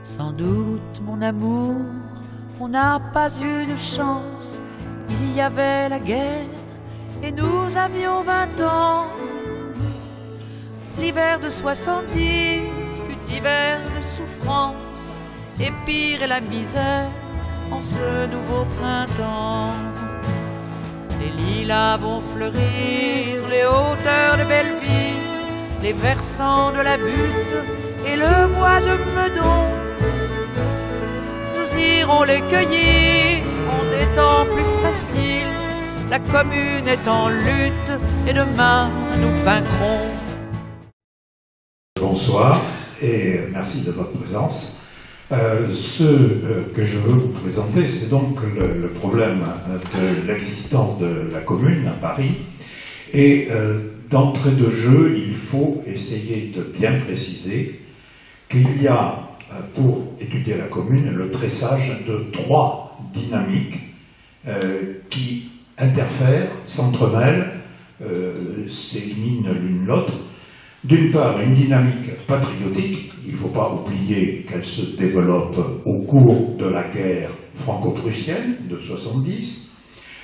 Sans doute, mon amour, on n'a pas eu de chance. Il y avait la guerre et nous avions 20 ans. L'hiver de 70 fut hiver de souffrance, et pire est la misère en ce nouveau printemps. Les lilas vont fleurir, les hauteurs de Belleville, les versants de la Butte et le bois de Meudon. Nous irons les cueillir en étant plus facile. La commune est en lutte et demain nous vaincrons. Bonsoir et merci de votre présence. Ce que je veux vous présenter, c'est donc le problème de l'existence de la commune à Paris. Et d'entrée de jeu, il faut essayer de bien préciser qu'il y a, pour étudier la commune, le tressage de 3 dynamiques qui interfèrent, s'entremêlent, s'éliminent l'une l'autre. D'une part, une dynamique patriotique, il ne faut pas oublier qu'elle se développe au cours de la guerre franco-prussienne de 70.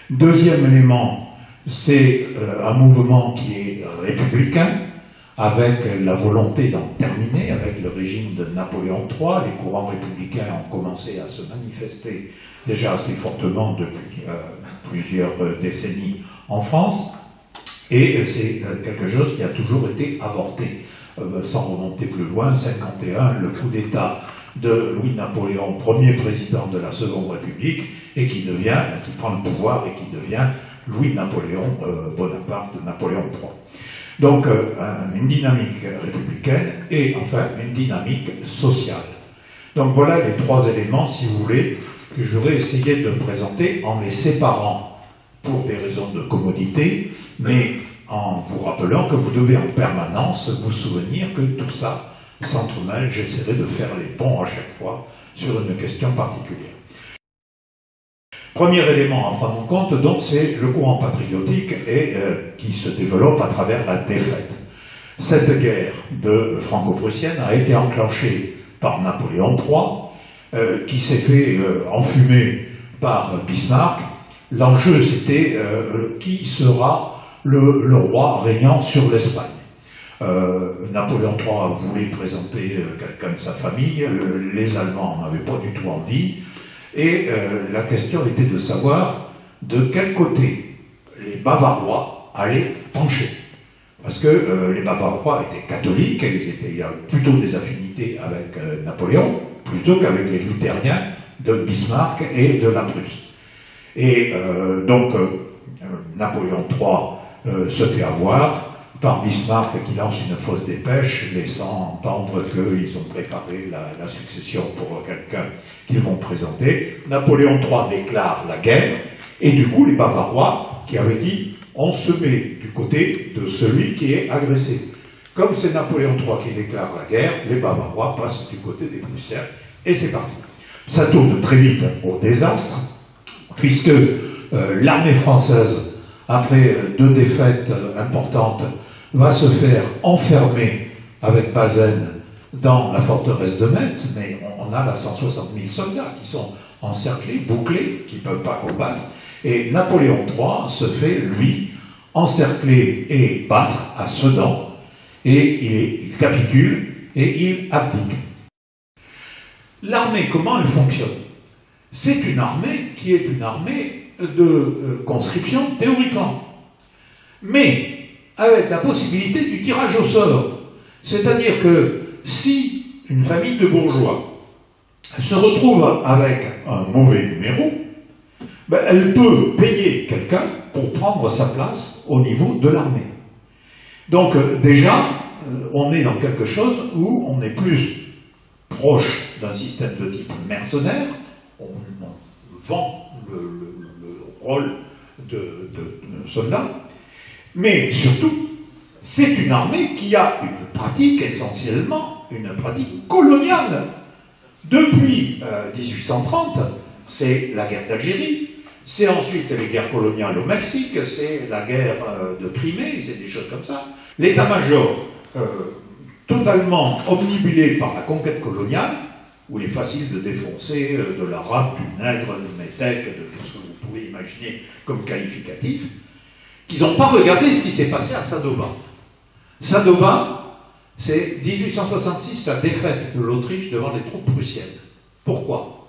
Deuxième élément, c'est un mouvement qui est républicain, avec la volonté d'en terminer avec le régime de Napoléon III. Les courants républicains ont commencé à se manifester déjà assez fortement depuis plusieurs décennies en France. Et c'est quelque chose qui a toujours été avorté, sans remonter plus loin. 51, le coup d'État de Louis-Napoléon, premier président de la Seconde République, et qui prend le pouvoir et qui devient Louis-Napoléon Bonaparte, Napoléon III. Donc une dynamique républicaine et enfin une dynamique sociale. Donc voilà les 3 éléments, si vous voulez, que j'aurais essayé de présenter en les séparant pour des raisons de commodité, mais en vous rappelant que vous devez en permanence vous souvenir que tout ça s'entremêle. J'essaierai de faire les ponts à chaque fois sur une question particulière. Premier élément à prendre en compte, donc, c'est le courant patriotique et qui se développe à travers la défaite. Cette guerre franco-prussienne a été enclenchée par Napoléon III, qui s'est fait enfumer par Bismarck. L'enjeu, c'était qui sera le roi régnant sur l'Espagne. Napoléon III voulait présenter quelqu'un de sa famille, les Allemands n'avaient pas du tout envie, et la question était de savoir de quel côté les Bavarois allaient pencher. Parce que les Bavarois étaient catholiques, il y a plutôt des affinités avec Napoléon, plutôt qu'avec les luthériens de Bismarck et de la Prusse. Et donc, Napoléon III se fait avoir par Bismarck qui lance une fausse dépêche, laissant entendre qu'ils ont préparé la succession pour quelqu'un qu'ils vont présenter. Napoléon III déclare la guerre, et du coup, les Bavarois qui avaient dit « on se met du côté de celui qui est agressé ». Comme c'est Napoléon III qui déclare la guerre, les Bavarois passent du côté des Prussiens, et c'est parti. Ça tourne très vite au désastre, puisque l'armée française, après 2 défaites importantes, va se faire enfermer avec Bazaine dans la forteresse de Metz, mais on a là 160 000 soldats qui sont encerclés, bouclés, qui ne peuvent pas combattre, et Napoléon III se fait, lui, encercler et battre à Sedan, et il capitule et il abdique. L'armée, comment elle fonctionne? C'est une armée qui est une armée de conscription théoriquement, mais avec la possibilité du tirage au sort. C'est-à-dire que si une famille de bourgeois se retrouve avec un mauvais numéro, ben elle peut payer quelqu'un pour prendre sa place au niveau de l'armée. Donc déjà, on est dans quelque chose où on est plus proche d'un système de type mercenaire. On vend le rôle de soldat, mais surtout, c'est une armée qui a une pratique essentiellement, une pratique coloniale. Depuis 1830, c'est la guerre d'Algérie, c'est ensuite les guerres coloniales au Mexique, c'est la guerre de Crimée, c'est des choses comme ça. L'état-major, totalement omnibulé par la conquête coloniale, où il est facile de défoncer de l'arabe, du nègre, du métèque, de tout ce que vous pouvez imaginer comme qualificatif, qu'ils n'ont pas regardé ce qui s'est passé à Sadowa. Sadowa, c'est 1866, la défaite de l'Autriche devant les troupes prussiennes. Pourquoi?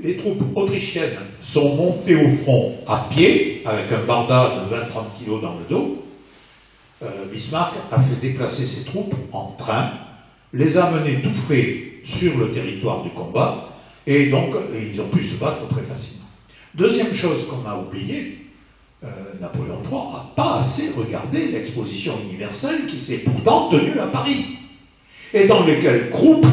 Les troupes autrichiennes sont montées au front à pied, avec un barda de 20-30 kg dans le dos. Bismarck a fait déplacer ses troupes en train, les a menées tout frais sur le territoire du combat, et donc ils ont pu se battre très facilement. Deuxième chose qu'on a oubliée, Napoléon III n'a pas assez regardé l'exposition universelle qui s'est pourtant tenue à Paris, et dans lequel Krupp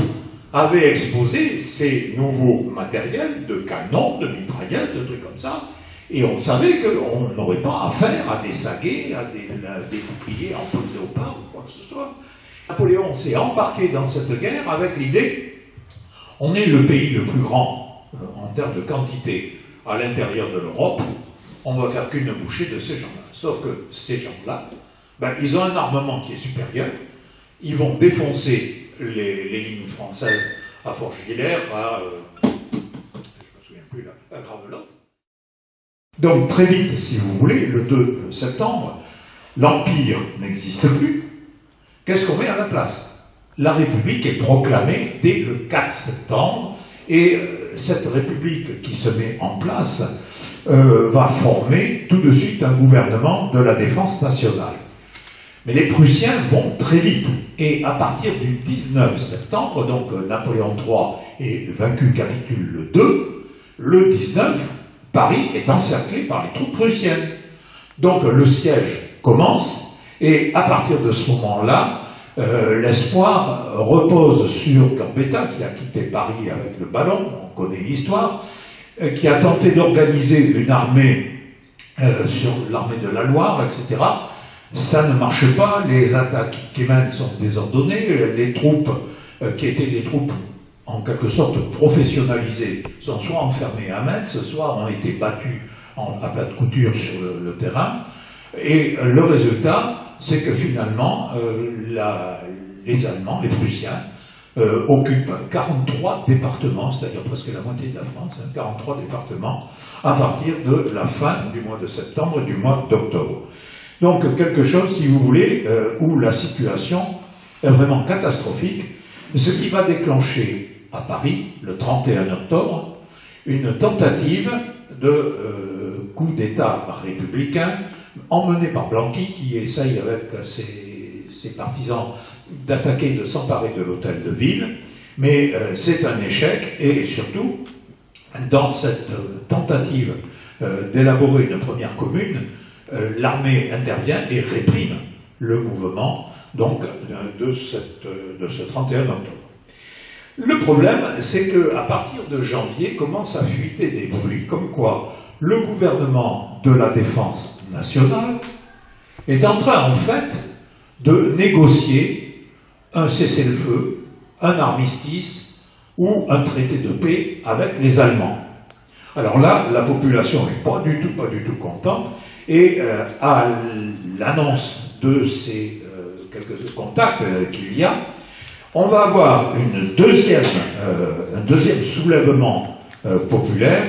avait exposé ses nouveaux matériels de canons, de mitraillettes, de trucs comme ça, et on savait qu'on n'aurait pas affaire à des saguets, à des boucliers en peau de léopard ou quoi que ce soit. Napoléon s'est embarqué dans cette guerre avec l'idée, on est le pays le plus grand en termes de quantité à l'intérieur de l'Europe, on ne va faire qu'une bouchée de ces gens-là. Sauf que ces gens-là, ben, ils ont un armement qui est supérieur, ils vont défoncer les lignes françaises à Forchevillers, je ne me souviens plus, là, à Gravelotte. Donc très vite, si vous voulez, le 2 septembre, l'Empire n'existe plus. Qu'est-ce qu'on met à la place? La République est proclamée dès le 4 septembre, et cette République qui se met en place va former tout de suite un gouvernement de la défense nationale. Mais les Prussiens vont très vite, et à partir du 19 septembre, donc Napoléon III est vaincu, capitule le 2, le 19, Paris est encerclé par les troupes prussiennes. Donc le siège commence, et à partir de ce moment-là, l'espoir repose sur Gambetta, qui a quitté Paris avec le ballon, on connaît l'histoire, qui a tenté d'organiser une armée sur l'armée de la Loire, etc. Ça ne marche pas, les attaques qui mènent sont désordonnées, les troupes qui étaient des troupes en quelque sorte professionnalisées sont soit enfermées à Metz, soit ont été battues à plat de couture sur le terrain, et le résultat, c'est que finalement, les Allemands, les Prussiens, occupent 43 départements, c'est-à-dire presque la moitié de la France, 43 départements, à partir de la fin du mois de septembre et du mois d'octobre. Donc quelque chose, si vous voulez, où la situation est vraiment catastrophique, ce qui va déclencher à Paris, le 31 octobre, une tentative de coup d'État républicain emmené par Blanqui, qui essaye avec ses partisans d'attaquer, de s'emparer de l'hôtel de ville, mais c'est un échec, et surtout, dans cette tentative d'élaborer une première commune, l'armée intervient et réprime le mouvement donc, de ce 31 octobre. Le problème, c'est qu'à partir de janvier, commencent à fuiter des bruits comme quoi le gouvernement de la défense nationale est en train, en fait, de négocier un cessez-le-feu, un armistice ou un traité de paix avec les Allemands. Alors là, la population n'est pas du tout contente, et à l'annonce de ces quelques contacts qu'il y a, on va avoir un deuxième soulèvement populaire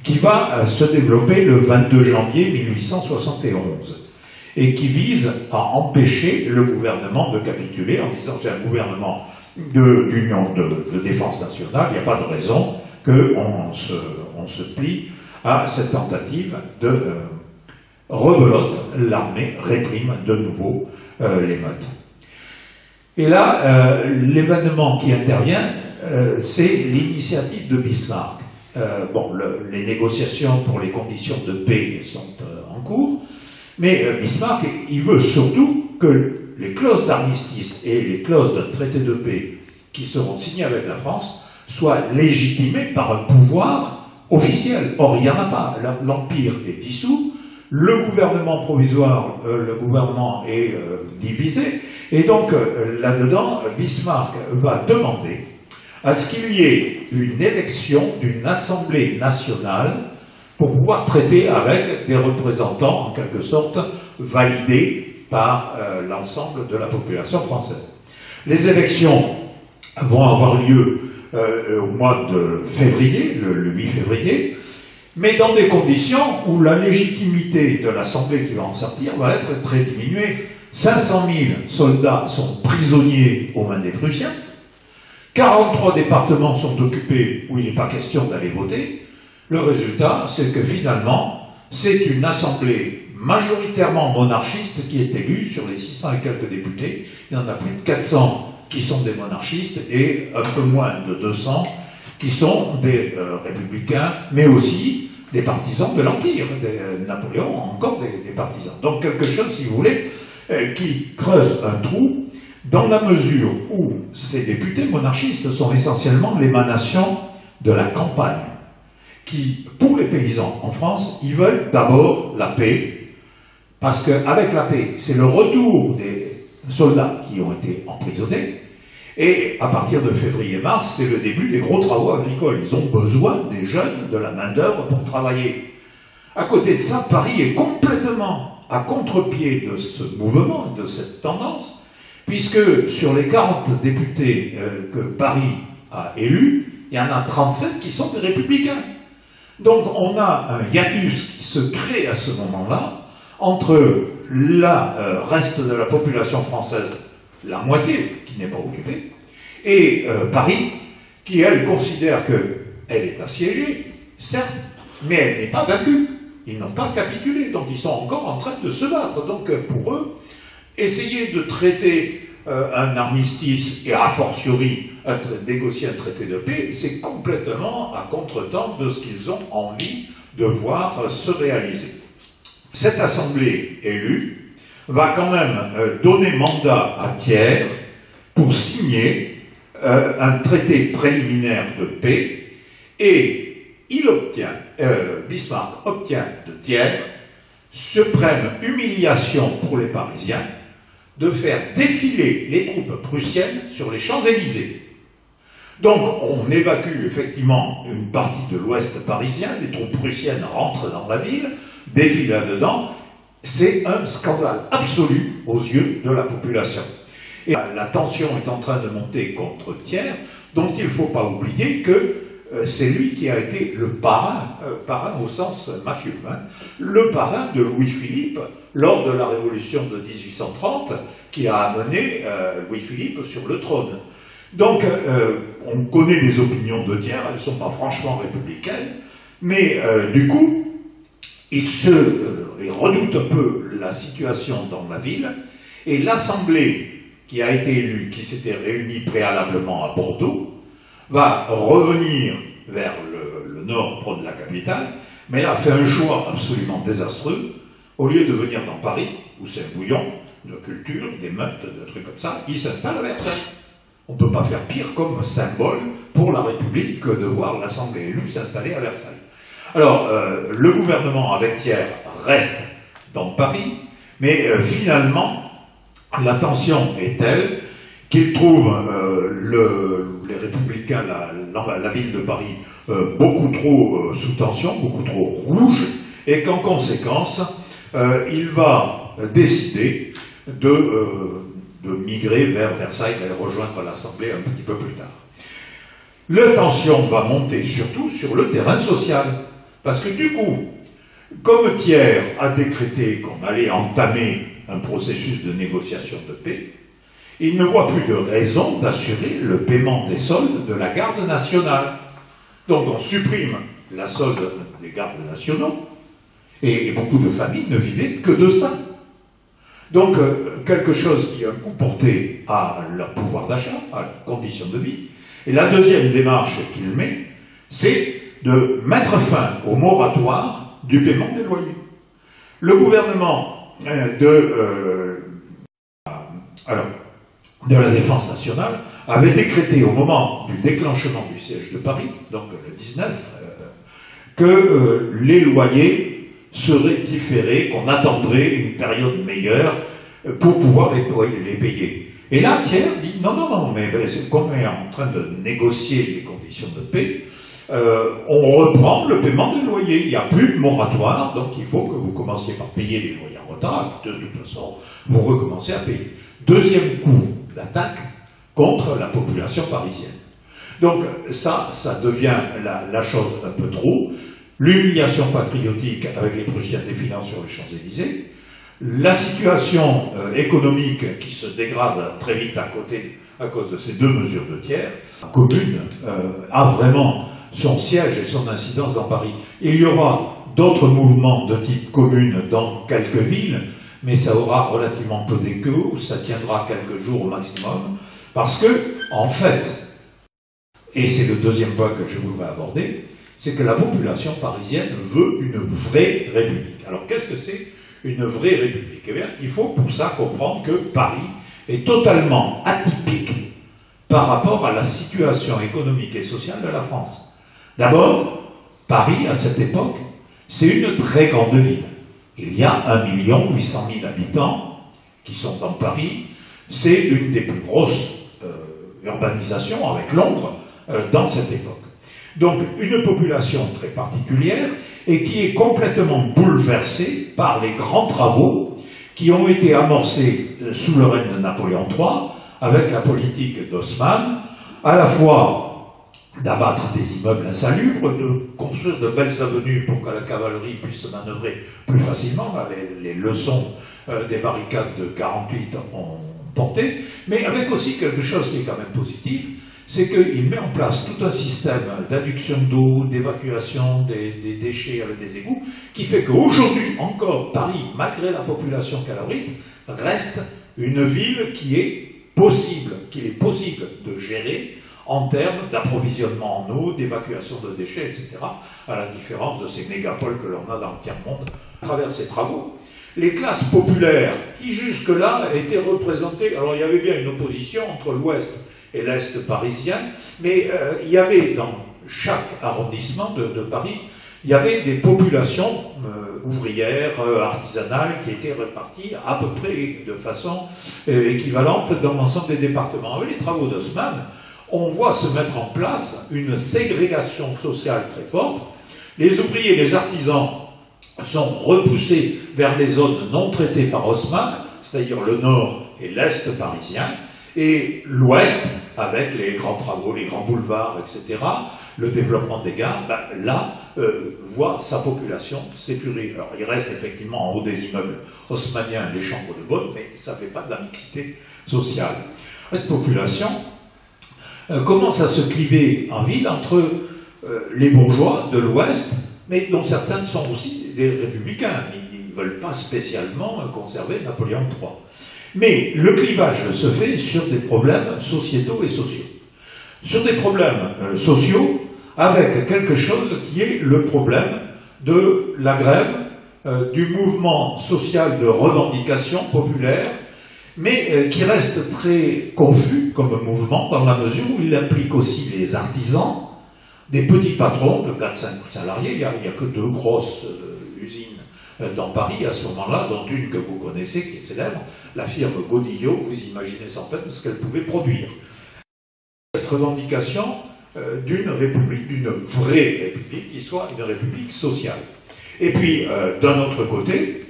qui va se développer le 22 janvier 1871 et qui vise à empêcher le gouvernement de capituler en disant que c'est un gouvernement d'union de défense nationale, il n'y a pas de raison qu'on se plie à cette tentative de rebelote, l'armée réprime de nouveau l'émeute. Et là, l'événement qui intervient, c'est l'initiative de Bismarck. Les négociations pour les conditions de paix sont en cours, mais Bismarck, il veut surtout que les clauses d'armistice et les clauses d'un traité de paix qui seront signées avec la France soient légitimées par un pouvoir officiel. Or, il n'y en a pas. L'Empire est dissous, le gouvernement provisoire, le gouvernement est divisé, et donc là-dedans, Bismarck va demander à ce qu'il y ait une élection d'une assemblée nationale pour pouvoir traiter avec des représentants, en quelque sorte, validés par l'ensemble de la population française. Les élections vont avoir lieu au mois de février, le 8 février, mais dans des conditions où la légitimité de l'Assemblée qui va en sortir va être très diminuée. 500 000 soldats sont prisonniers aux mains des Prussiens, 43 départements sont occupés où il n'est pas question d'aller voter. Le résultat, c'est que finalement, c'est une Assemblée majoritairement monarchiste qui est élue sur les 600 et quelques députés. Il y en a plus de 400 qui sont des monarchistes et un peu moins de 200 qui sont des républicains, mais aussi des partisans de l'Empire. Napoléon a encore des partisans. Donc quelque chose, si vous voulez, qui creuse un trou dans la mesure où ces députés monarchistes sont essentiellement l'émanation de la campagne, qui, pour les paysans en France, ils veulent d'abord la paix, parce qu'avec la paix, c'est le retour des soldats qui ont été emprisonnés, et à partir de février-mars, c'est le début des gros travaux agricoles. Ils ont besoin des jeunes, de la main-d'œuvre pour travailler. À côté de ça, Paris est complètement à contre-pied de ce mouvement, de cette tendance, puisque sur les 40 députés que Paris a élus, il y en a 37 qui sont des républicains. Donc on a un hiatus qui se crée à ce moment-là entre le reste de la population française, la moitié qui n'est pas occupée, et Paris, qui elle considère qu'elle est assiégée, certes, mais elle n'est pas vaincue. Ils n'ont pas capitulé, donc ils sont encore en train de se battre. Donc pour eux, essayer de traiter un armistice et a fortiori négocier un traité de paix, c'est complètement à contretemps de ce qu'ils ont envie de voir se réaliser. Cette assemblée élue va quand même donner mandat à Thiers pour signer un traité préliminaire de paix, et il obtient, Bismarck obtient de Thiers, suprême humiliation pour les Parisiens, de faire défiler les troupes prussiennes sur les Champs-Élysées. Donc on évacue effectivement une partie de l'ouest parisien, les troupes prussiennes rentrent dans la ville, défilent là-dedans, c'est un scandale absolu aux yeux de la population. Et la tension est en train de monter contre Thiers, dont il ne faut pas oublier que c'est lui qui a été le parrain, parrain au sens mafieux, hein, le parrain de Louis-Philippe lors de la Révolution de 1830, qui a amené Louis-Philippe sur le trône. Donc, on connaît les opinions de Thiers, elles ne sont pas franchement républicaines, mais du coup, il redoute un peu la situation dans la ville, et l'Assemblée qui a été élue, qui s'était réunie préalablement à Bordeaux, va revenir vers le nord, près de la capitale, mais là fait un choix absolument désastreux. Au lieu de venir dans Paris, où c'est un bouillon de culture, des meutes, de trucs comme ça, il s'installe à Versailles. On ne peut pas faire pire comme symbole pour la République que de voir l'Assemblée élue s'installer à Versailles. Alors, le gouvernement avec Thiers reste dans Paris, mais finalement, la tension est telle qu'il trouve les Républicains, la ville de Paris, beaucoup trop sous tension, beaucoup trop rouge, et qu'en conséquence, il va décider de migrer vers Versailles et rejoindre l'Assemblée un petit peu plus tard. La tension va monter surtout sur le terrain social, parce que du coup, comme Thiers a décrété qu'on allait entamer un processus de négociation de paix, il ne voit plus de raison d'assurer le paiement des soldes de la garde nationale. Donc on supprime la solde des gardes nationaux, et beaucoup de familles ne vivaient que de ça. Donc quelque chose qui a un coup porté à leur pouvoir d'achat, à leurs conditions de vie. Et la deuxième démarche qu'il met, c'est de mettre fin au moratoire du paiement des loyers. Le gouvernement de la Défense nationale avait décrété au moment du déclenchement du siège de Paris, donc le 19, que les loyers seraient différés, qu'on attendrait une période meilleure pour pouvoir les payer. Et là, Thiers dit non, non, non, mais comme on est en train de négocier les conditions de paix, on reprend le paiement des loyers. Il n'y a plus de moratoire, donc il faut que vous commenciez par payer les loyers en retard. De toute façon, vous recommencez à payer. Deuxième coup d'attaque contre la population parisienne. Donc ça devient la chose un peu trop. L'humiliation patriotique avec les Prussiens défilant sur les Champs-Élysées, la situation économique qui se dégrade très vite à cause de ces deux mesures de tiers. La commune a vraiment son siège et son incidence dans Paris. Il y aura d'autres mouvements de type commune dans quelques villes, mais ça aura relativement peu d'écho, ça tiendra quelques jours au maximum, parce que, en fait, et c'est le deuxième point que je voudrais aborder, c'est que la population parisienne veut une vraie république. Alors qu'est-ce que c'est une vraie république? Eh bien, il faut pour ça comprendre que Paris est totalement atypique par rapport à la situation économique et sociale de la France. D'abord, Paris, à cette époque, c'est une très grande ville. Il y a 1 800 000 habitants qui sont dans Paris. C'est une des plus grosses urbanisations avec Londres dans cette époque. Donc une population très particulière et qui est complètement bouleversée par les grands travaux qui ont été amorcés sous le règne de Napoléon III avec la politique d'Haussmann, à la fois d'abattre des immeubles insalubres, de construire de belles avenues pour que la cavalerie puisse se manœuvrer plus facilement. Les leçons des barricades de 48 ont porté, mais avec aussi quelque chose qui est quand même positif, c'est qu'il met en place tout un système d'adduction d'eau, d'évacuation des déchets avec des égouts, qui fait qu'aujourd'hui encore, Paris, malgré la population qu'elle abrite, reste une ville qu'il est possible de gérer en termes d'approvisionnement en eau, d'évacuation de déchets, etc., à la différence de ces mégapoles que l'on a dans le tiers-monde. À travers ces travaux, les classes populaires, qui jusque-là étaient représentées, alors il y avait bien une opposition entre l'Ouest et l'Est parisien, mais il y avait dans chaque arrondissement de Paris, il y avait des populations ouvrières, artisanales, qui étaient réparties à peu près de façon équivalente dans l'ensemble des départements. Avec les travaux d'Haussmann, on voit se mettre en place une ségrégation sociale très forte. Les ouvriers et les artisans sont repoussés vers les zones non traitées par Haussmann, c'est-à-dire le nord et l'est parisien, et l'ouest, avec les grands travaux, les grands boulevards, etc., le développement des gares, voit sa population s'épurer. Alors il reste effectivement en haut des immeubles haussmanniens les chambres de bonne, mais ça ne fait pas de la mixité sociale. Cette population commence à se cliver en ville entre les bourgeois de l'Ouest, mais dont certains sont aussi des républicains. Ils ne veulent pas spécialement conserver Napoléon III. Mais le clivage se fait sur des problèmes sociétaux et sociaux. Sur des problèmes sociaux, avec quelque chose qui est le problème de la grève, du mouvement social de revendication populaire, mais qui reste très confus comme mouvement dans la mesure où il implique aussi les artisans, des petits patrons de 4-5 salariés. Il n'y a que 2 grosses usines dans Paris à ce moment-là, dont une que vous connaissez, qui est célèbre, la firme Godillot. Vous imaginez sans peine ce qu'elle pouvait produire. Cette revendication d'une république, d'une vraie république, qui soit une république sociale. Et puis, d'un autre côté,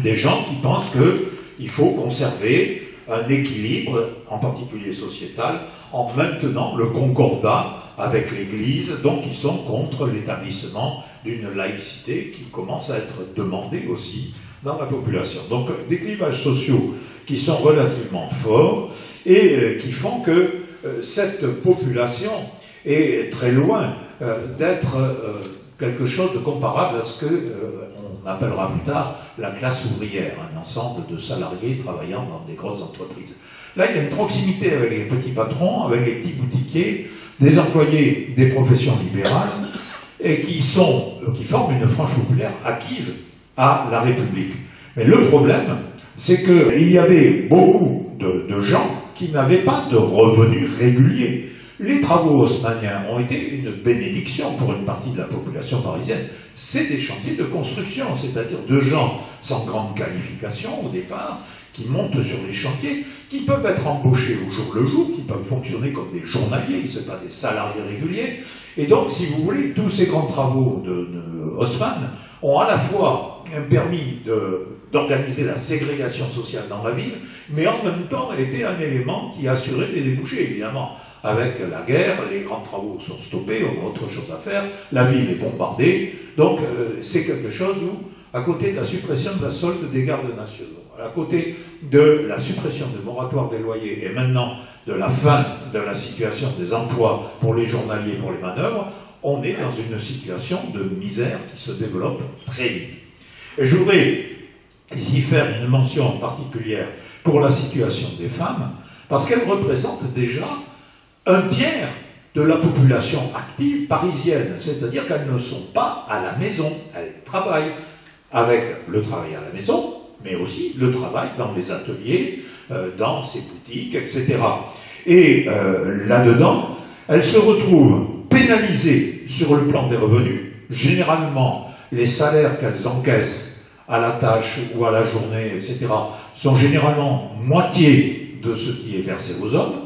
des gens qui pensent qu'il faut conserver un équilibre, en particulier sociétal, en maintenant le concordat avec l'Église, donc ils sont contre l'établissement d'une laïcité qui commence à être demandée aussi dans la population. Donc des clivages sociaux qui sont relativement forts et qui font que cette population est très loin d'être quelque chose de comparable à ce qu'on appellera plus tard la classe ouvrière, un ensemble de salariés travaillant dans des grosses entreprises. Là, il y a une proximité avec les petits patrons, avec les petits boutiquiers, des employés des professions libérales, et qui forment une frange populaire acquise à la République. Mais le problème, c'est qu'il y avait beaucoup de gens qui n'avaient pas de revenus réguliers. Les travaux haussmanniens ont été une bénédiction pour une partie de la population parisienne. C'est des chantiers de construction, c'est-à-dire de gens sans grande qualification au départ, qui montent sur les chantiers, qui peuvent être embauchés au jour le jour, qui peuvent fonctionner comme des journaliers, ce ne sont pas des salariés réguliers. Et donc, si vous voulez, tous ces grands travaux de Haussmann ont à la fois permis de d'organiser la ségrégation sociale dans la ville, mais en même temps était un élément qui assurait des débouchés, évidemment. Avec la guerre, les grands travaux sont stoppés, on a autre chose à faire, la ville est bombardée, donc c'est quelque chose où, à côté de la suppression de la solde des gardes nationaux, à côté de la suppression des moratoires des loyers et maintenant de la fin de la situation des emplois pour les journaliers, pour les manœuvres, on est dans une situation de misère qui se développe très vite. Et je voudrais ici faire une mention particulière pour la situation des femmes, parce qu'elles représentent déjà un tiers de la population active parisienne, c'est-à-dire qu'elles ne sont pas à la maison, elles travaillent avec le travail à la maison, mais aussi le travail dans les ateliers, dans ces boutiques, etc. Et là-dedans, elles se retrouvent pénalisées sur le plan des revenus. Généralement, les salaires qu'elles encaissent à la tâche ou à la journée, etc., sont généralement moitié de ce qui est versé aux hommes.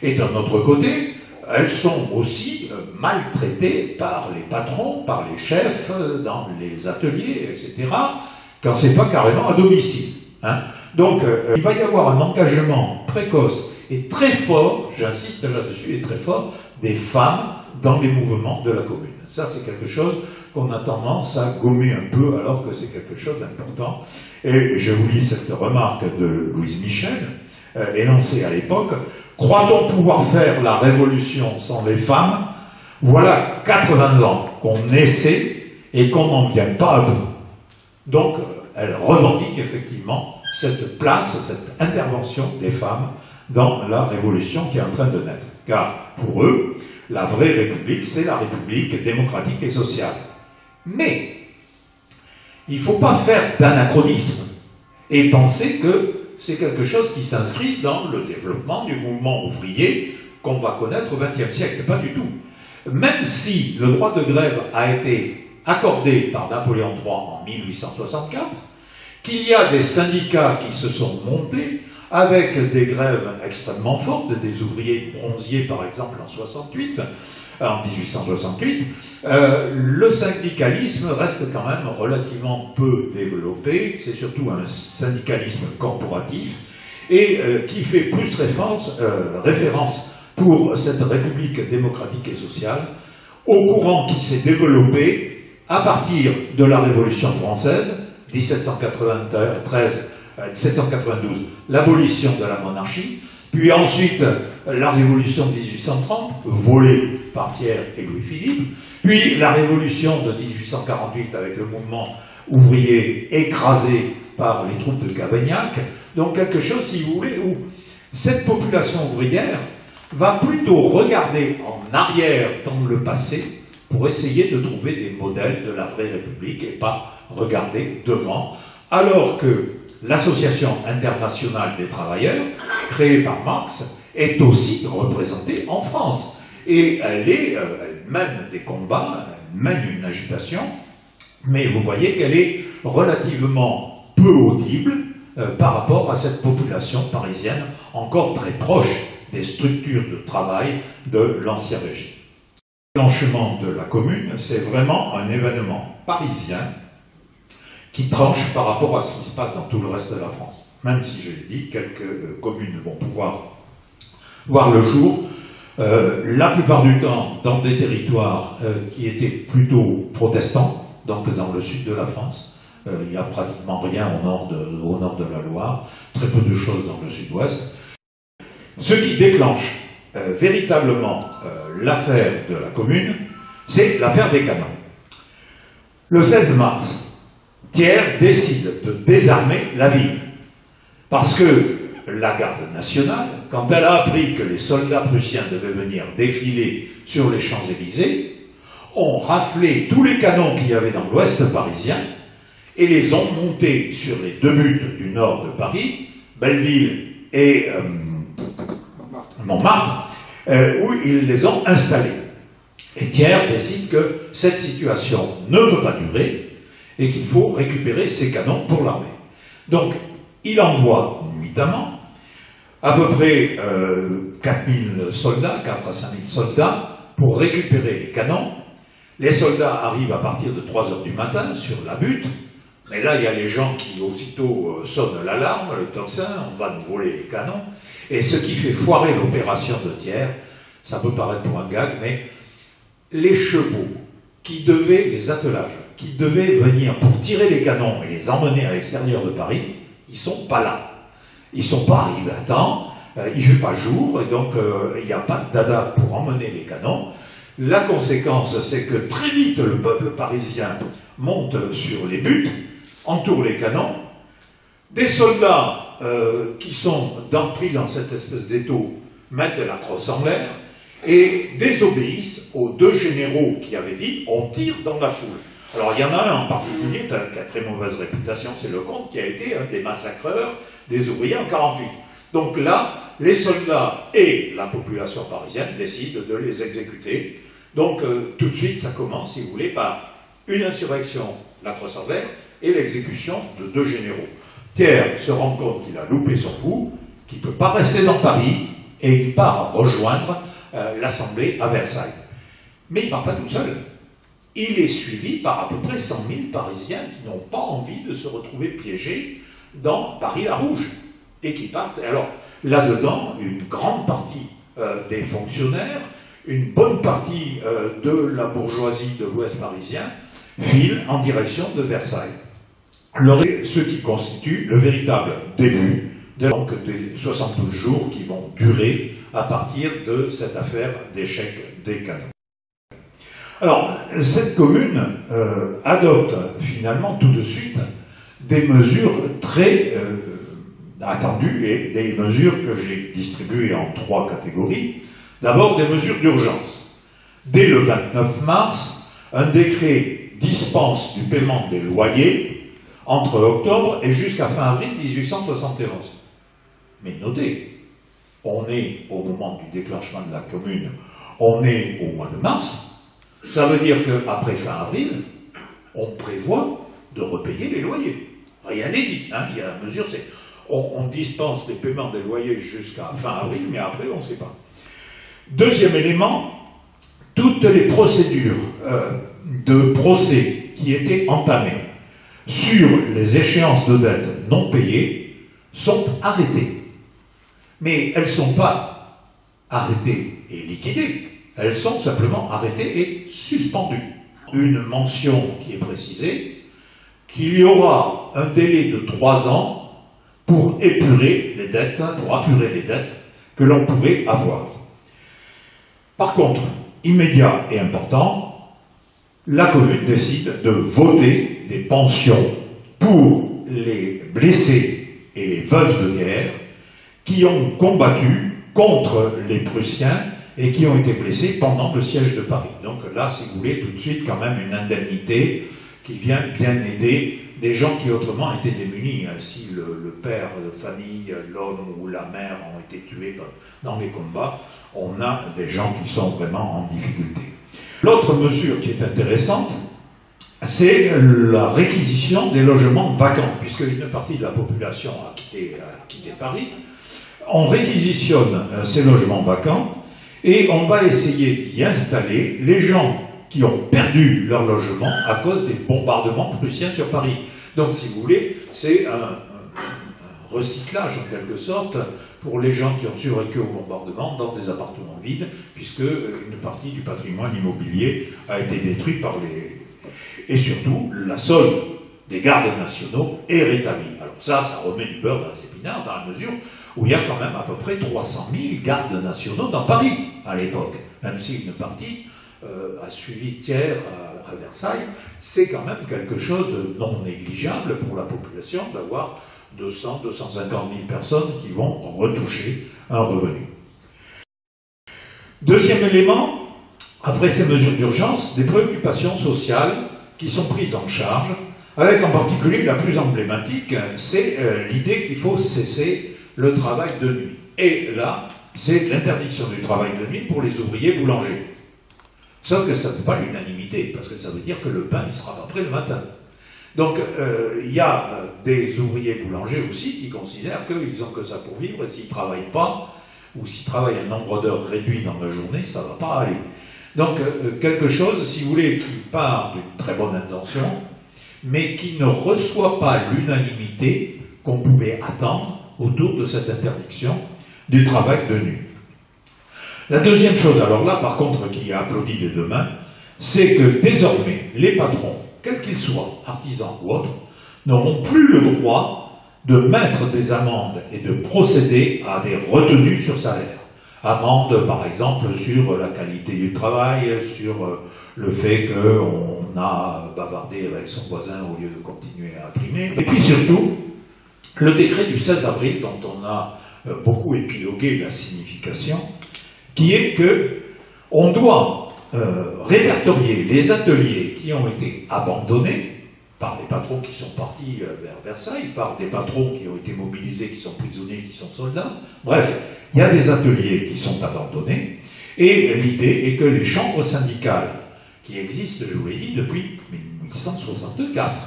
Et d'un autre côté, elles sont aussi maltraitées par les patrons, par les chefs, dans les ateliers, etc., quand c'est pas carrément à domicile. Hein. Donc, il va y avoir un engagement précoce et très fort, j'insiste là-dessus, et très fort, des femmes dans les mouvements de la commune. Ça, c'est quelque chose qu'on a tendance à gommer un peu, alors que c'est quelque chose d'important. Et je vous lis cette remarque de Louise Michel, énoncée à l'époque. « Croit-on pouvoir faire la révolution sans les femmes? Voilà 80 ans qu'on essaie et qu'on n'en vient pas à bout. » Donc, elle revendique effectivement cette place, cette intervention des femmes dans la révolution qui est en train de naître. Car pour eux, la vraie République, c'est la République démocratique et sociale. Mais il ne faut pas faire d'anachronisme et penser que c'est quelque chose qui s'inscrit dans le développement du mouvement ouvrier qu'on va connaître au XXe siècle. Pas du tout. Même si le droit de grève a été accordé par Napoléon III en 1864, qu'il y a des syndicats qui se sont montés avec des grèves extrêmement fortes, des ouvriers bronziers par exemple en 1868, le syndicalisme reste quand même relativement peu développé, c'est surtout un syndicalisme corporatif, et qui fait plus référence pour cette République démocratique et sociale au courant qui s'est développé à partir de la Révolution française, 1792, l'abolition de la monarchie, puis ensuite la Révolution de 1830, volée par Thiers et Louis-Philippe, puis la Révolution de 1848 avec le mouvement ouvrier écrasé par les troupes de Cavaignac. Donc quelque chose, si vous voulez, où cette population ouvrière va plutôt regarder en arrière dans le passé pour essayer de trouver des modèles de la vraie République et pas regarder devant, alors que l'Association internationale des travailleurs, créée par Marx, est aussi représentée en France. Et elle mène des combats, elle mène une agitation, mais vous voyez qu'elle est relativement peu audible par rapport à cette population parisienne, encore très proche des structures de travail de l'Ancien Régime. Le déclenchement de la Commune, c'est vraiment un événement parisien qui tranche par rapport à ce qui se passe dans tout le reste de la France. Même si, je l'ai dit, quelques communes vont pouvoir voir le jour, la plupart du temps dans des territoires qui étaient plutôt protestants, donc dans le sud de la France. Il n'y a pratiquement rien au nord de la Loire, très peu de choses dans le sud-ouest. Ce qui déclenche véritablement l'affaire de la Commune, c'est l'affaire des canons. Le 16 mars, Thiers décide de désarmer la ville. Parce que la garde nationale, quand elle a appris que les soldats prussiens devaient venir défiler sur les Champs-Élysées, ont raflé tous les canons qu'il y avait dans l'ouest parisien et les ont montés sur les deux buttes du nord de Paris, Belleville et Montmartre, où ils les ont installés. Et Thiers décide que cette situation ne peut pas durer et qu'il faut récupérer ces canons pour l'armée. Donc, il envoie nuitamment à peu près 4000 soldats, 4 à 5000 soldats, pour récupérer les canons. Les soldats arrivent à partir de 3 h du matin sur la butte, Mais là, il y a les gens qui aussitôt sonnent l'alarme, le tocsin, on va nous voler les canons. Et ce qui fait foirer l'opération de Thiers, ça peut paraître pour un gag, mais les chevaux qui devaient, les attelages, qui devaient venir pour tirer les canons et les emmener à l'extérieur de Paris, ils ne sont pas là. Ils ne sont pas arrivés à temps, il ne fait pas jour, et donc il n'y a pas de dada pour emmener les canons. La conséquence, c'est que très vite, le peuple parisien monte sur les buts, entoure les canons. Des soldats qui sont pris dans cette espèce d'étau mettent la crosse en l'air et désobéissent aux deux généraux qui avaient dit « on tire dans la foule ». Alors il y en a un en particulier qui a très mauvaise réputation, c'est Lecomte, qui a été un des massacreurs des ouvriers en 1948. Donc là, les soldats et la population parisienne décident de les exécuter. Donc tout de suite, ça commence, si vous voulez, par une insurrection, la crosse en l'air, et l'exécution de deux généraux. Thiers se rend compte qu'il a loupé son coup, qu'il ne peut pas rester dans Paris, et il part rejoindre l'Assemblée à Versailles. Mais il ne part pas tout seul. Il est suivi par à peu près 100 000 Parisiens qui n'ont pas envie de se retrouver piégés dans Paris-la-Rouge, et qui partent. Alors, là-dedans, une grande partie des fonctionnaires, une bonne partie de la bourgeoisie de l'Ouest parisien, file en direction de Versailles. Ce qui constitue le véritable début des 72 jours qui vont durer à partir de cette affaire d'échec des canons. Alors, cette commune adopte finalement tout de suite des mesures très attendues et des mesures que j'ai distribuées en 3 catégories. D'abord, des mesures d'urgence. Dès le 29 mars, un décret dispense du paiement des loyers entre octobre et jusqu'à fin avril 1871. Mais notez, on est au moment du déclenchement de la commune, on est au mois de mars, ça veut dire qu'après fin avril, on prévoit de repayer les loyers. Rien n'est dit, hein, il y a la mesure, c'est on dispense les paiements des loyers jusqu'à fin avril, mais après on ne sait pas. Deuxième élément, toutes les procédures de procès qui étaient entamées sur les échéances de dette non payées sont arrêtées. Mais elles ne sont pas arrêtées et liquidées, elles sont simplement arrêtées et suspendues. Une mention qui est précisée, qu'il y aura un délai de 3 ans pour épurer les dettes, que l'on pourrait avoir. Par contre, immédiat et important, la commune décide de voter des pensions pour les blessés et les veuves de guerre qui ont combattu contre les Prussiens et qui ont été blessés pendant le siège de Paris. Donc là, si vous voulez, tout de suite quand même une indemnité qui vient bien aider des gens qui autrement étaient démunis. Si le père de famille, l'homme ou la mère ont été tués dans les combats, on a des gens qui sont vraiment en difficulté. L'autre mesure qui est intéressante, c'est la réquisition des logements vacants, puisque une partie de la population a quitté Paris. On réquisitionne ces logements vacants et on va essayer d'y installer les gens qui ont perdu leur logement à cause des bombardements prussiens sur Paris. Donc, si vous voulez, c'est un recyclage, en quelque sorte, pour les gens qui ont survécu au bombardement dans des appartements vides, puisque une partie du patrimoine immobilier a été détruite par les... Et surtout, la solde des gardes nationaux est rétablie. Alors ça remet du beurre dans les épinards, dans la mesure où il y a quand même à peu près 300 000 gardes nationaux dans Paris, à l'époque. Même si une partie a suivi Thiers à Versailles, c'est quand même quelque chose de non négligeable pour la population d'avoir 200 000, 250 000 personnes qui vont retoucher un revenu. Deuxième élément, après ces mesures d'urgence, des préoccupations sociales qui sont prises en charge, avec en particulier la plus emblématique, c'est l'idée qu'il faut cesser le travail de nuit. Et là, c'est l'interdiction du travail de nuit pour les ouvriers boulangers. Sauf que ça ne fait pas l'unanimité, parce que ça veut dire que le pain, il sera pas prêt le matin. Donc, il y a des ouvriers boulangers aussi qui considèrent qu'ils n'ont que ça pour vivre, et s'ils ne travaillent pas, ou s'ils travaillent un nombre d'heures réduit dans la journée, ça ne va pas aller. Donc, quelque chose, si vous voulez, qui part d'une très bonne intention, mais qui ne reçoit pas l'unanimité qu'on pouvait attendre autour de cette interdiction du travail de nuit. La deuxième chose, alors là, par contre, qui a applaudi des deux mains, c'est que désormais, les patrons, quels qu'ils soient, artisans ou autres, n'auront plus le droit de mettre des amendes et de procéder à des retenues sur salaire. Amendes, par exemple, sur la qualité du travail, sur le fait qu'on a bavardé avec son voisin au lieu de continuer à trimer. Et puis surtout, le décret du 16 avril, dont on a beaucoup épilogué la signification, qui est que on doit répertorier les ateliers qui ont été abandonnés par des patrons qui sont partis vers Versailles, par des patrons qui ont été mobilisés, qui sont prisonniers, qui sont soldats. Bref, il y a des ateliers qui sont abandonnés, et l'idée est que les chambres syndicales, qui existent, je vous l'ai dit, depuis 1864,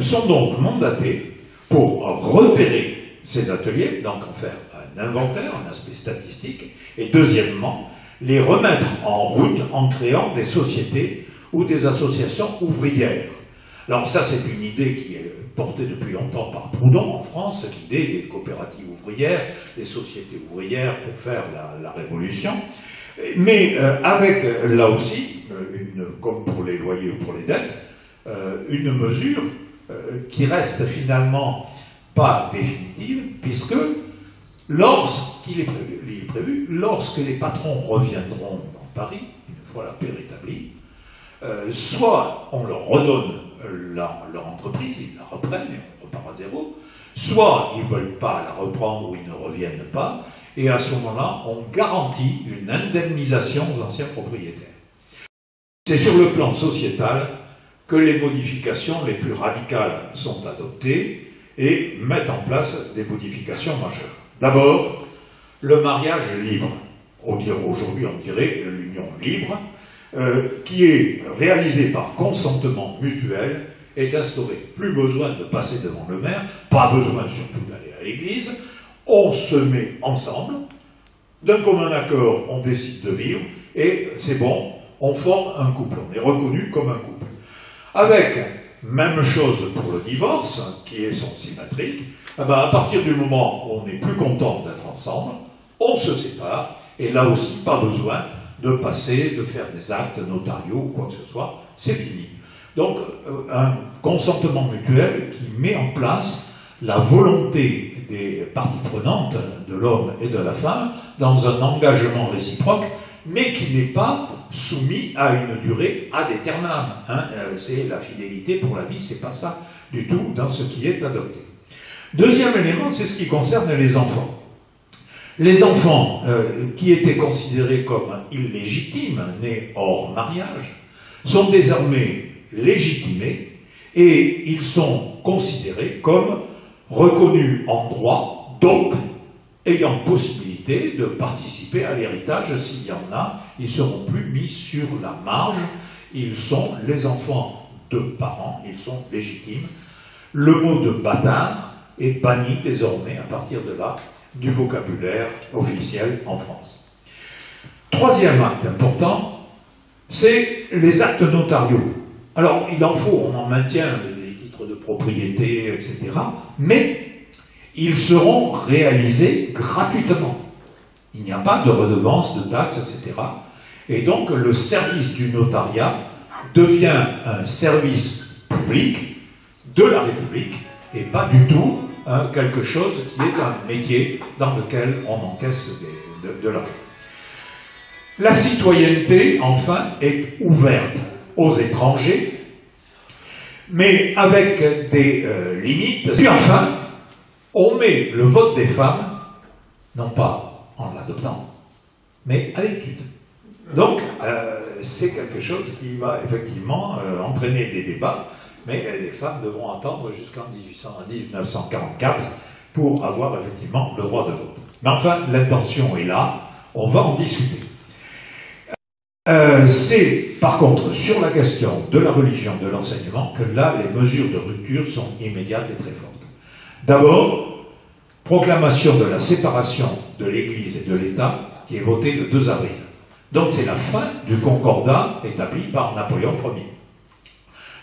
sont donc mandatées pour repérer ces ateliers, donc en faire un inventaire, un aspect statistique, et deuxièmement, les remettre en route en créant des sociétés ou des associations ouvrières. Alors ça, c'est une idée qui est portée depuis longtemps par Proudhon en France, l'idée des coopératives ouvrières, des sociétés ouvrières pour faire la révolution, mais avec là aussi, comme pour les loyers ou pour les dettes, une mesure qui reste finalement pas définitive, puisque lorsqu'il est prévu, lorsque les patrons reviendront dans Paris, une fois la paix rétablie, soit on leur redonne leur entreprise, ils la reprennent et on repart à zéro, soit ils ne veulent pas la reprendre ou ils ne reviennent pas, et à ce moment-là, on garantit une indemnisation aux anciens propriétaires. C'est sur le plan sociétal que les modifications les plus radicales sont adoptées et mettent en place des modifications majeures. D'abord, le mariage libre. Aujourd'hui, on dirait l'union libre, qui est réalisée par consentement mutuel, est instaurée. Plus besoin de passer devant le maire, pas besoin surtout d'aller à l'église, on se met ensemble, d'un commun accord, on décide de vivre, et c'est bon, on forme un couple, on est reconnu comme un couple. Avec, même chose pour le divorce, qui sont symétriques, à partir du moment où on n'est plus content d'être ensemble, on se sépare, et là aussi, pas besoin de passer, de faire des actes notariaux ou quoi que ce soit, c'est fini. Donc, un consentement mutuel qui met en place la volonté des parties prenantes, de l'homme et de la femme, dans un engagement réciproque, mais qui n'est pas soumis à une durée indéterminable. C'est la fidélité pour la vie, c'est pas ça du tout dans ce qui est adopté. Deuxième élément, c'est ce qui concerne les enfants. Les enfants qui étaient considérés comme illégitimes, nés hors mariage, sont désormais légitimés et ils sont considérés comme reconnus en droit, donc ayant possibilité de participer à l'héritage. S'il y en a, ils ne seront plus mis sur la marge, ils sont les enfants de parents, ils sont légitimes. Le mot de bâtard est banni désormais à partir de là du vocabulaire officiel en France. Troisième acte important, c'est les actes notariaux. Alors, il en faut, on en maintient les titres de propriété, etc., mais ils seront réalisés gratuitement. Il n'y a pas de redevance, de taxes, etc. Et donc, le service du notariat devient un service public de la République et pas du tout quelque chose qui est un métier dans lequel on encaisse de l'argent. La citoyenneté, enfin, est ouverte aux étrangers, mais avec des limites. Puis enfin, on met le vote des femmes, non pas en l'adoptant, mais à l'étude. Donc, c'est quelque chose qui va effectivement entraîner des débats, mais les femmes devront attendre jusqu'en 1944 pour avoir effectivement le droit de vote. Mais enfin, l'intention est là, on va en discuter. C'est par contre sur la question de la religion, de l'enseignement, que là les mesures de rupture sont immédiates et très fortes. D'abord, proclamation de la séparation de l'Église et de l'État qui est votée le 2 avril. Donc c'est la fin du concordat établi par Napoléon Ier.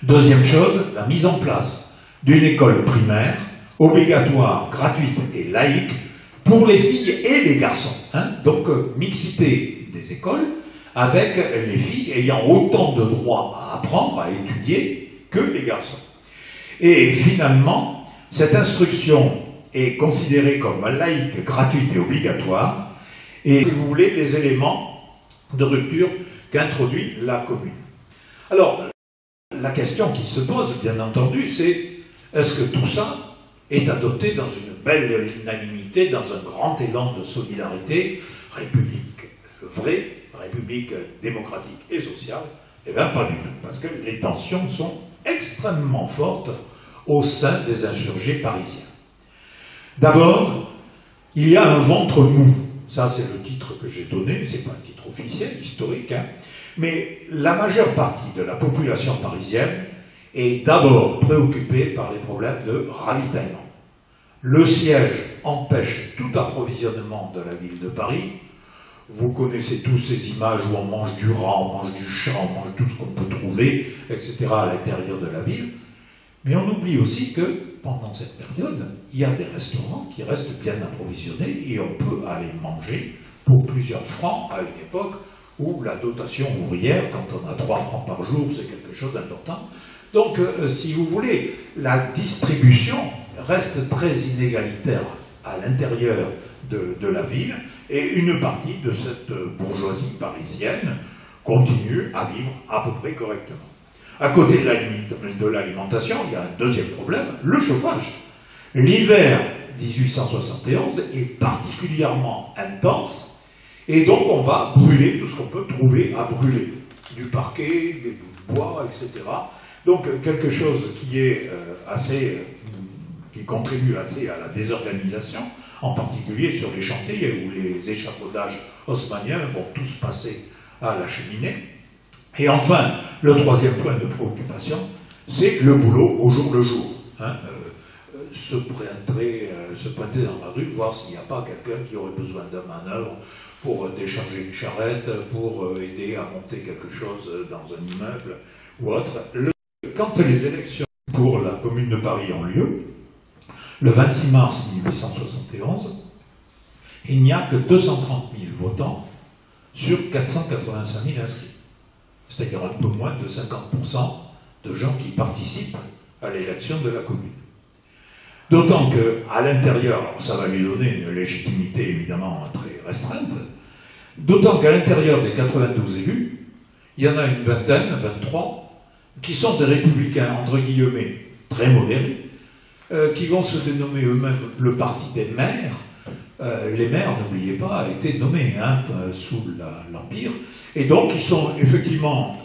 Deuxième chose, la mise en place d'une école primaire, obligatoire, gratuite et laïque, pour les filles et les garçons. Donc, mixité des écoles, avec les filles ayant autant de droits à apprendre, à étudier, que les garçons. Et finalement, cette instruction est considérée comme laïque, gratuite et obligatoire, et si vous voulez, les éléments de rupture qu'introduit la commune. Alors, la question qui se pose, bien entendu, c'est est-ce que tout ça est adopté dans une belle unanimité, dans un grand élan de solidarité, république vraie, république démocratique et sociale? Eh bien, pas du tout, parce que les tensions sont extrêmement fortes au sein des insurgés parisiens. D'abord, il y a un ventre mou. Ça, c'est le titre que j'ai donné, c'est pas un titre officiel, historique, mais la majeure partie de la population parisienne est d'abord préoccupée par les problèmes de ravitaillement. Le siège empêche tout approvisionnement de la ville de Paris. Vous connaissez tous ces images où on mange du rat, on mange du chat, on mange tout ce qu'on peut trouver, etc. à l'intérieur de la ville. Mais on oublie aussi que pendant cette période, il y a des restaurants qui restent bien approvisionnés et on peut aller manger pour plusieurs francs à une époque où la dotation ouvrière, quand on a 3 francs par jour, c'est quelque chose d'important. Donc, si vous voulez, la distribution reste très inégalitaire à l'intérieur de la ville, et une partie de cette bourgeoisie parisienne continue à vivre à peu près correctement. À côté de l'alimentation, il y a un deuxième problème, le chauffage. L'hiver 1871 est particulièrement intense, et donc on va brûler tout ce qu'on peut trouver à brûler. Du parquet, des bouts de bois, etc. Donc quelque chose qui est qui contribue assez à la désorganisation, en particulier sur les chantiers où les échafaudages haussmanniens vont tous passer à la cheminée. Et enfin, le troisième point de préoccupation, c'est le boulot au jour le jour. Se pointer dans la rue, voir s'il n'y a pas quelqu'un qui aurait besoin de manœuvre pour décharger une charrette, pour aider à monter quelque chose dans un immeuble ou autre. Quand les élections pour la Commune de Paris ont lieu, le 26 mars 1871, il n'y a que 230 000 votants sur 485 000 inscrits. C'est-à-dire un peu moins de 50% de gens qui participent à l'élection de la commune. D'autant qu'à l'intérieur, ça va lui donner une légitimité évidemment très restreinte, d'autant qu'à l'intérieur des 92 élus, il y en a une vingtaine, 23, qui sont des républicains, entre guillemets, très modérés, qui vont se dénommer eux-mêmes le parti des maires. Les maires, n'oubliez pas, été nommés sous l'Empire, et donc ils sont effectivement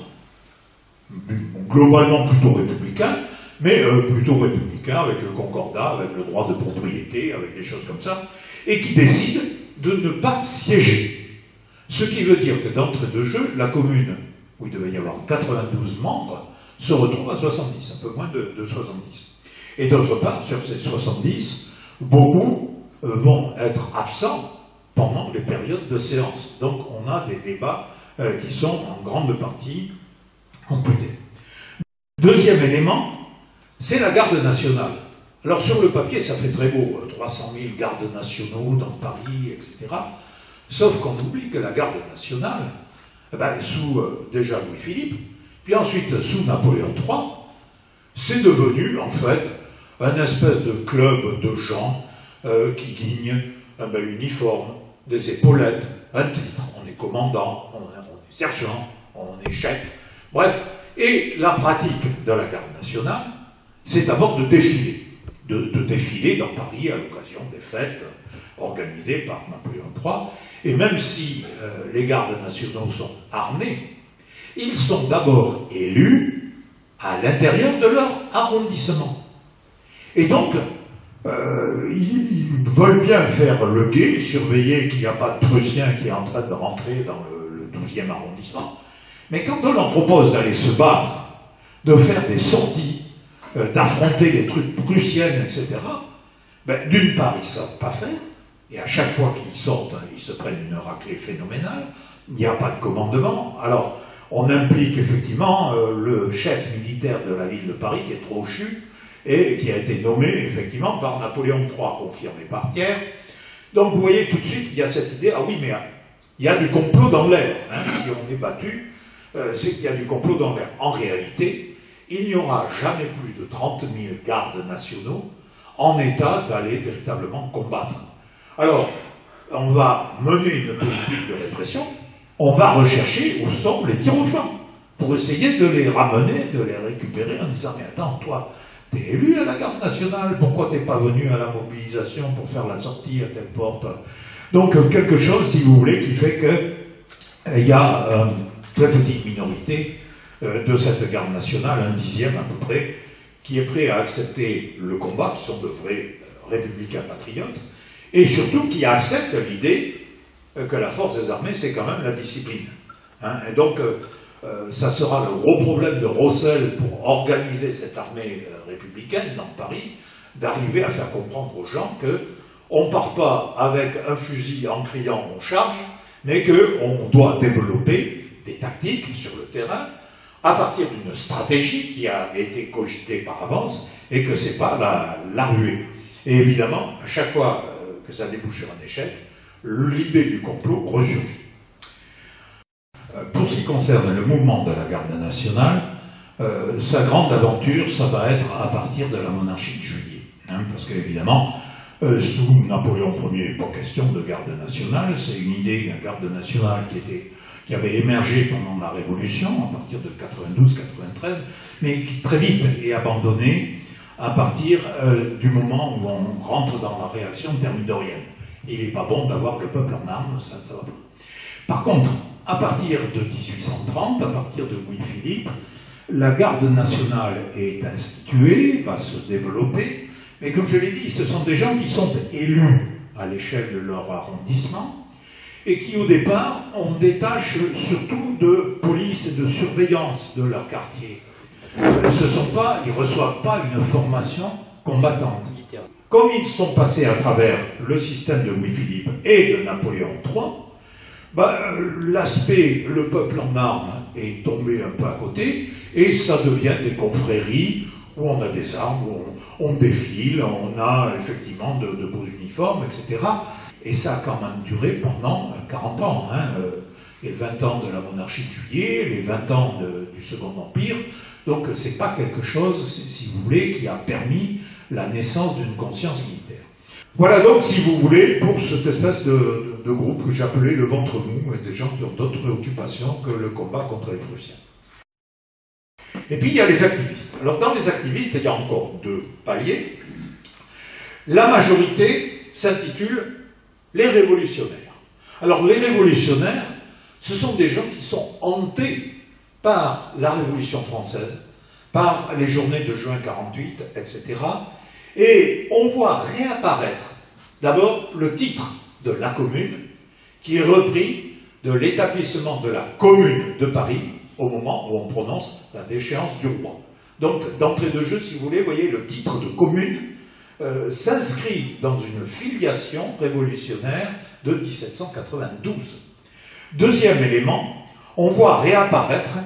globalement plutôt républicains, mais plutôt républicains avec le concordat, avec le droit de propriété, avec des choses comme ça, et qui décident de ne pas siéger. Ce qui veut dire que d'entrée de jeu, la commune, où il devait y avoir 92 membres, se retrouve à 70, un peu moins de 70. Et d'autre part, sur ces 70, beaucoup vont être absents pendant les périodes de séance. Donc on a des débats qui sont en grande partie amputés. Deuxième élément, c'est la garde nationale. Alors sur le papier, ça fait très beau, 300 000 gardes nationaux dans Paris, etc. Sauf qu'on oublie que la garde nationale, sous déjà Louis-Philippe, puis ensuite sous Napoléon III, c'est devenu en fait un espèce de club de gens qui guignent un bel uniforme, des épaulettes, un titre. On est commandant, on est sergent, on est chef. Bref, et la pratique de la garde nationale, c'est d'abord de défiler. De défiler dans Paris à l'occasion des fêtes organisées par Napoléon III. Et même si les gardes nationaux sont armés, ils sont d'abord élus à l'intérieur de leur arrondissement. Et donc, ils veulent bien faire le guet, surveiller qu'il n'y a pas de Prussien qui est en train de rentrer dans le 12e arrondissement. Mais quand on leur propose d'aller se battre, de faire des sorties, d'affronter les trucs prussiennes, etc., d'une part, ils ne savent pas faire, et à chaque fois qu'ils sortent, ils se prennent une raclée phénoménale, il n'y a pas de commandement. Alors, On implique effectivement le chef militaire de la ville de Paris, qui est Trochu, et qui a été nommé effectivement par Napoléon III, confirmé par Thiers. Donc vous voyez tout de suite, il y a cette idée, ah oui, mais il y a du complot dans l'air. Hein, si on est battu, c'est qu'il y a du complot dans l'air. En réalité, il n'y aura jamais plus de 30 000 gardes nationaux en état d'aller véritablement combattre. Alors, on va mener une politique de répression, on va rechercher où sont les tirs au flanc, pour essayer de les ramener, de les récupérer en disant « Mais attends, toi, t'es élu à la garde nationale, pourquoi t'es pas venu à la mobilisation pour faire la sortie à telle porte ?» Donc quelque chose, si vous voulez, qui fait qu'il y a une très petite minorité de cette garde nationale, un dixième à peu près, qui est prêt à accepter le combat, qui sont de vrais républicains patriotes, et surtout qui acceptent l'idée que la force des armées, c'est quand même la discipline. Hein, et donc, ça sera le gros problème de Rossel pour organiser cette armée républicaine dans Paris, d'arriver à faire comprendre aux gens qu'on ne part pas avec un fusil en criant on charge, mais qu'on doit développer des tactiques sur le terrain à partir d'une stratégie qui a été cogitée par avance et que ce n'est pas la ruée. Et évidemment, à chaque fois que ça débouche sur un échec, l'idée du complot ressurgit. Pour ce qui concerne le mouvement de la garde nationale, sa grande aventure, ça va être à partir de la monarchie de Juillet. Hein, parce qu'évidemment, sous Napoléon Ier, pas question de garde nationale, c'est une idée d'une garde nationale qui avait émergé pendant la Révolution, à partir de 92-93, mais qui très vite est abandonnée à partir du moment où on rentre dans la réaction thermidorienne. Il n'est pas bon d'avoir le peuple en armes, ça va pas. Par contre, à partir de 1830, à partir de Louis-Philippe, la garde nationale est instituée, va se développer, mais comme je l'ai dit, ce sont des gens qui sont élus à l'échelle de leur arrondissement et qui, au départ, ont des tâches surtout de police et de surveillance de leur quartier. Ils ne reçoivent pas une formation combattante. Comme ils sont passés à travers le système de Louis-Philippe et de Napoléon III, l'aspect le peuple en armes est tombé un peu à côté et ça devient des confréries où on a des armes, où on défile, on a effectivement de beaux uniformes, etc. Et ça a quand même duré pendant 40 ans. Hein, les 20 ans de la monarchie de Juillet, les 20 ans du Second Empire. Donc c'est pas quelque chose, si vous voulez, qui a permis la naissance d'une conscience militaire. Voilà donc, si vous voulez, pour cette espèce de groupe que j'appelais le ventre mou, et des gens qui ont d'autres préoccupations que le combat contre les Prussiens. Et puis il y a les activistes. Alors dans les activistes, il y a encore deux paliers. La majorité s'intitule les révolutionnaires. Alors les révolutionnaires, ce sont des gens qui sont hantés par la Révolution française, par les journées de juin 48, etc. Et on voit réapparaître d'abord le titre de la Commune, qui est repris de l'établissement de la Commune de Paris au moment où on prononce la déchéance du roi. Donc, d'entrée de jeu, si vous voulez, voyez, le titre de Commune s'inscrit dans une filiation révolutionnaire de 1792. Deuxième élément, on voit réapparaître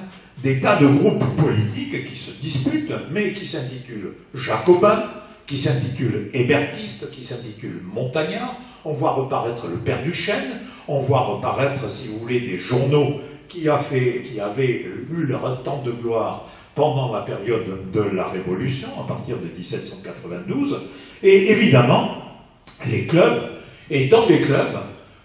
des tas de groupes politiques qui se disputent, mais qui s'intitulent jacobins, qui s'intitulent hébertistes, qui s'intitulent montagnards. On voit reparaître le Père Duchesne, on voit reparaître, si vous voulez, des journaux qui avaient eu leur temps de gloire pendant la période de la Révolution, à partir de 1792, et évidemment, les clubs, et dans les clubs,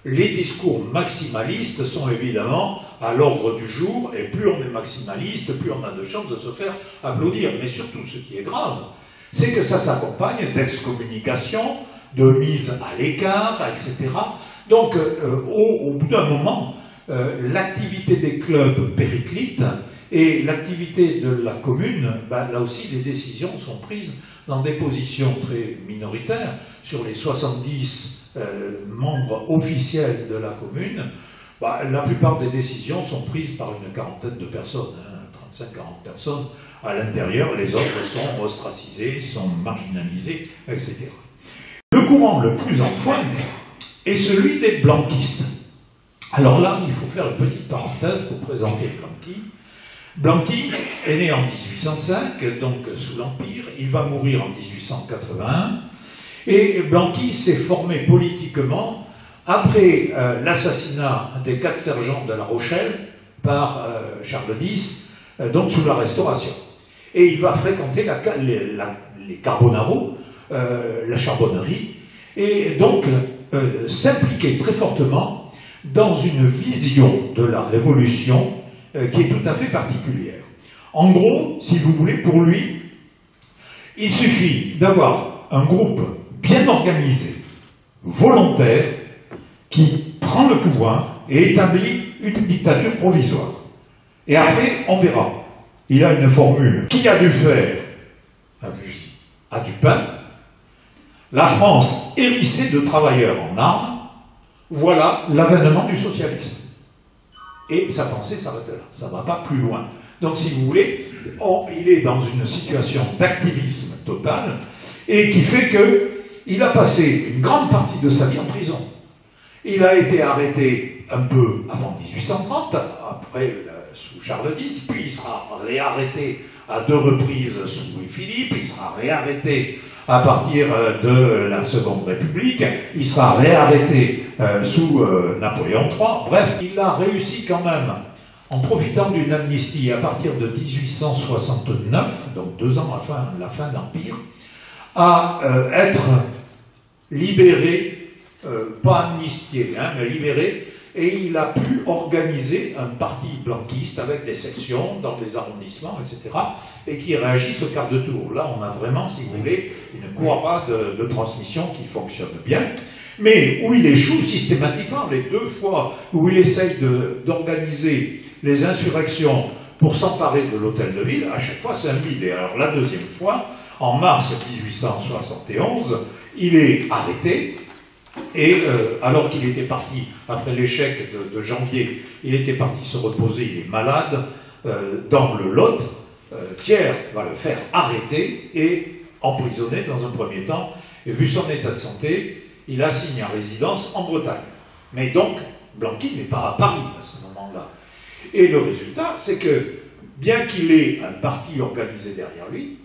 les discours maximalistes sont évidemment à l'ordre du jour, et plus on est maximaliste, plus on a de chances de se faire applaudir. Mais surtout, ce qui est grave, c'est que ça s'accompagne d'excommunication, de mise à l'écart, etc. Donc, au bout d'un moment, l'activité des clubs périclite, et l'activité de la commune, là aussi, les décisions sont prises dans des positions très minoritaires. Sur les 70 membres officiels de la commune, la plupart des décisions sont prises par une quarantaine de personnes, hein, 35-40 personnes. À l'intérieur, les autres sont ostracisés, sont marginalisés, etc. Le courant le plus en pointe est celui des blanquistes. Alors là, il faut faire une petite parenthèse pour présenter Blanqui. Blanqui est né en 1805, donc sous l'Empire. Il va mourir en 1881. Et Blanqui s'est formé politiquement après l'assassinat des 4 sergents de La Rochelle par Charles X, donc sous la Restauration. Et il va fréquenter les Carbonaro, la charbonnerie, et donc s'impliquer très fortement dans une vision de la Révolution qui est tout à fait particulière. En gros, si vous voulez, pour lui, il suffit d'avoir un groupe bien organisé, volontaire, qui prend le pouvoir et établit une dictature provisoire. Et après, on verra. Il a une formule. Qui a du fer a du pain. La France hérissée de travailleurs en armes, voilà l'avènement du socialisme. Et sa pensée s'arrête là, ça ne va pas plus loin. Donc si vous voulez, il est dans une situation d'activisme total, et qui fait qu'il a passé une grande partie de sa vie en prison. Il a été arrêté un peu avant 1830, après sous Charles X, puis il sera réarrêté à 2 reprises sous Louis-Philippe, il sera réarrêté à partir de la Seconde République, il sera réarrêté sous Napoléon III. Bref, il a réussi quand même, en profitant d'une amnistie à partir de 1869, donc 2 ans avant la fin de l'Empire, à être libéré, pas amnistié, hein, mais libéré, et il a pu organiser un parti blanquiste avec des sections dans les arrondissements, etc., et qui réagissent au quart de tour. Là, on a vraiment, si vous voulez, une courroie de transmission qui fonctionne bien, mais où il échoue systématiquement. Les 2 fois où il essaye d'organiser les insurrections pour s'emparer de l'hôtel de ville, à chaque fois c'est un bide. Et alors la 2e fois, en mars 1871, il est arrêté, et alors qu'il était parti, après l'échec de janvier, il était parti se reposer, il est malade, dans le Lot, Thiers va le faire arrêter et emprisonner dans un premier temps, et vu son état de santé, il assigne à résidence en Bretagne. Mais donc, Blanqui n'est pas à Paris à ce moment-là. Et le résultat, c'est que, bien qu'il ait un parti organisé derrière lui,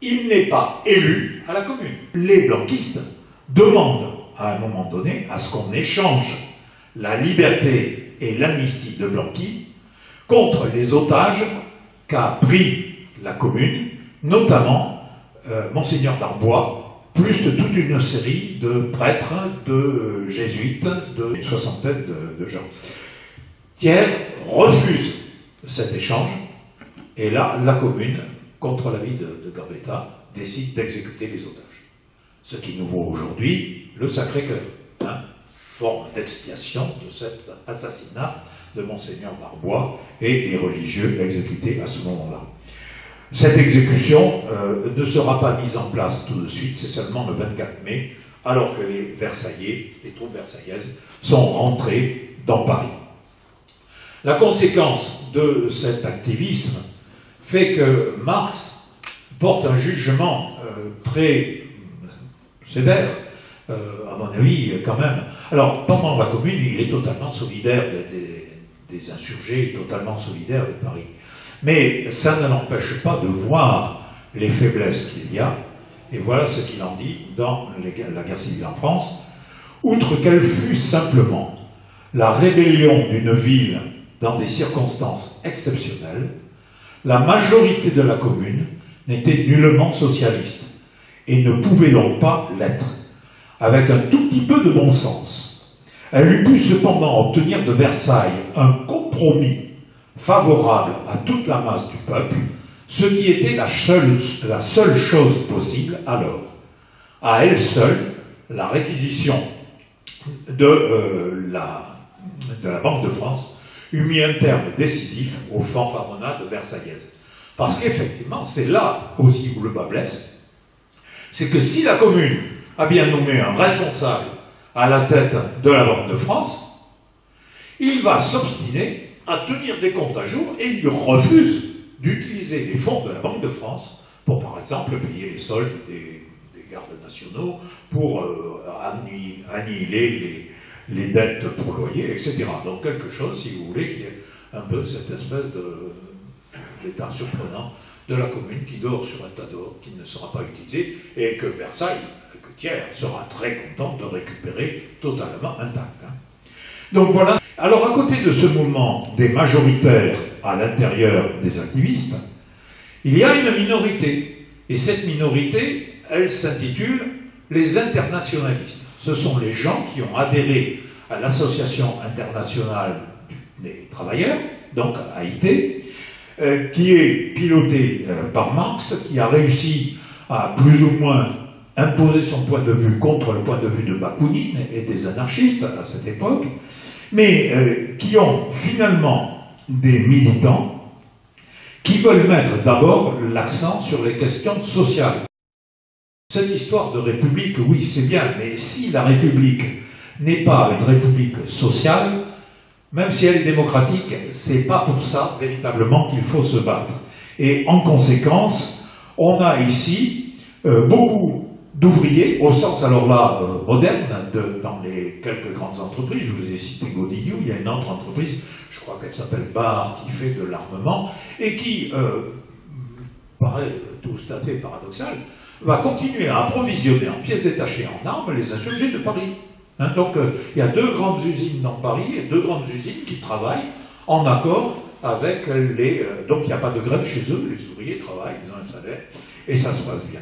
il n'est pas élu à la commune. Les blanquistes demandent à un moment donné à ce qu'on échange la liberté et l'amnistie de Blanqui contre les otages qu'a pris la commune, notamment Monseigneur d'Arbois, plus de toute une série de prêtres, de jésuites, une soixantaine de gens. Thiers refuse cet échange, et là, la commune, contre l'avis de Gambetta, décide d'exécuter les otages. Ce qui nous vaut aujourd'hui le Sacré-Cœur, hein, forme d'expiation de cet assassinat de Monseigneur d'Arbois et des religieux exécutés à ce moment-là. Cette exécution ne sera pas mise en place tout de suite, c'est seulement le 24 mai, alors que les Versaillais, les troupes versaillaises, sont rentrées dans Paris. La conséquence de cet activisme fait que Marx porte un jugement très sévère, à mon avis, quand même. Alors, pendant la Commune, il est totalement solidaire des insurgés, totalement solidaire de Paris. Mais ça ne l'empêche pas de voir les faiblesses qu'il y a, et voilà ce qu'il en dit dans la guerre civile en France. Outre qu'elle fut simplement la rébellion d'une ville dans des circonstances exceptionnelles, la majorité de la Commune n'était nullement socialiste, et ne pouvait donc pas l'être, avec un tout petit peu de bon sens. Elle eût pu cependant obtenir de Versailles un compromis favorable à toute la masse du peuple, ce qui était la seule chose possible alors. À elle seule, la réquisition de la Banque de France eût mis un terme décisif aux fanfaronnades versaillaises. Parce qu'effectivement, c'est là aussi où le bas blesse, c'est que si la Commune a bien nommé un responsable à la tête de la Banque de France, il va s'obstiner à tenir des comptes à jour et il refuse d'utiliser les fonds de la Banque de France pour, par exemple, payer les soldes des gardes nationaux, pour annihiler les dettes pour loyer, etc. Donc quelque chose, si vous voulez, qui est un peu cette espèce d'état surprenant de la commune qui dort sur un tas d'or qui ne sera pas utilisé et que Versailles, que Thiers, sera très content de récupérer totalement intact. Hein. Donc voilà. Alors à côté de ce mouvement des majoritaires à l'intérieur des activistes, il y a une minorité. Et cette minorité, elle s'intitule les internationalistes. Ce sont les gens qui ont adhéré à l'Association internationale des travailleurs, donc AIT, qui est pilotée par Marx, qui a réussi à plus ou moins imposer son point de vue contre le point de vue de Bakounine et des anarchistes à cette époque, mais qui ont finalement des militants qui veulent mettre d'abord l'accent sur les questions sociales. Cette histoire de république, oui, c'est bien, mais si la république n'est pas une république sociale, même si elle est démocratique, c'est pas pour ça véritablement qu'il faut se battre. Et en conséquence, on a ici beaucoup d'ouvriers, au sens alors là moderne, dans les quelques grandes entreprises. Je vous ai cité Godillou, il y a une autre entreprise, je crois qu'elle s'appelle Bar, qui fait de l'armement, et qui, paraît tout à fait paradoxal, va continuer à approvisionner en pièces détachées en armes les insurgés de Paris. Hein, donc il y a 2 grandes usines dans Paris et 2 grandes usines qui travaillent en accord avec les... donc il n'y a pas de grève chez eux, les ouvriers travaillent, ils ont un salaire, et ça se passe bien.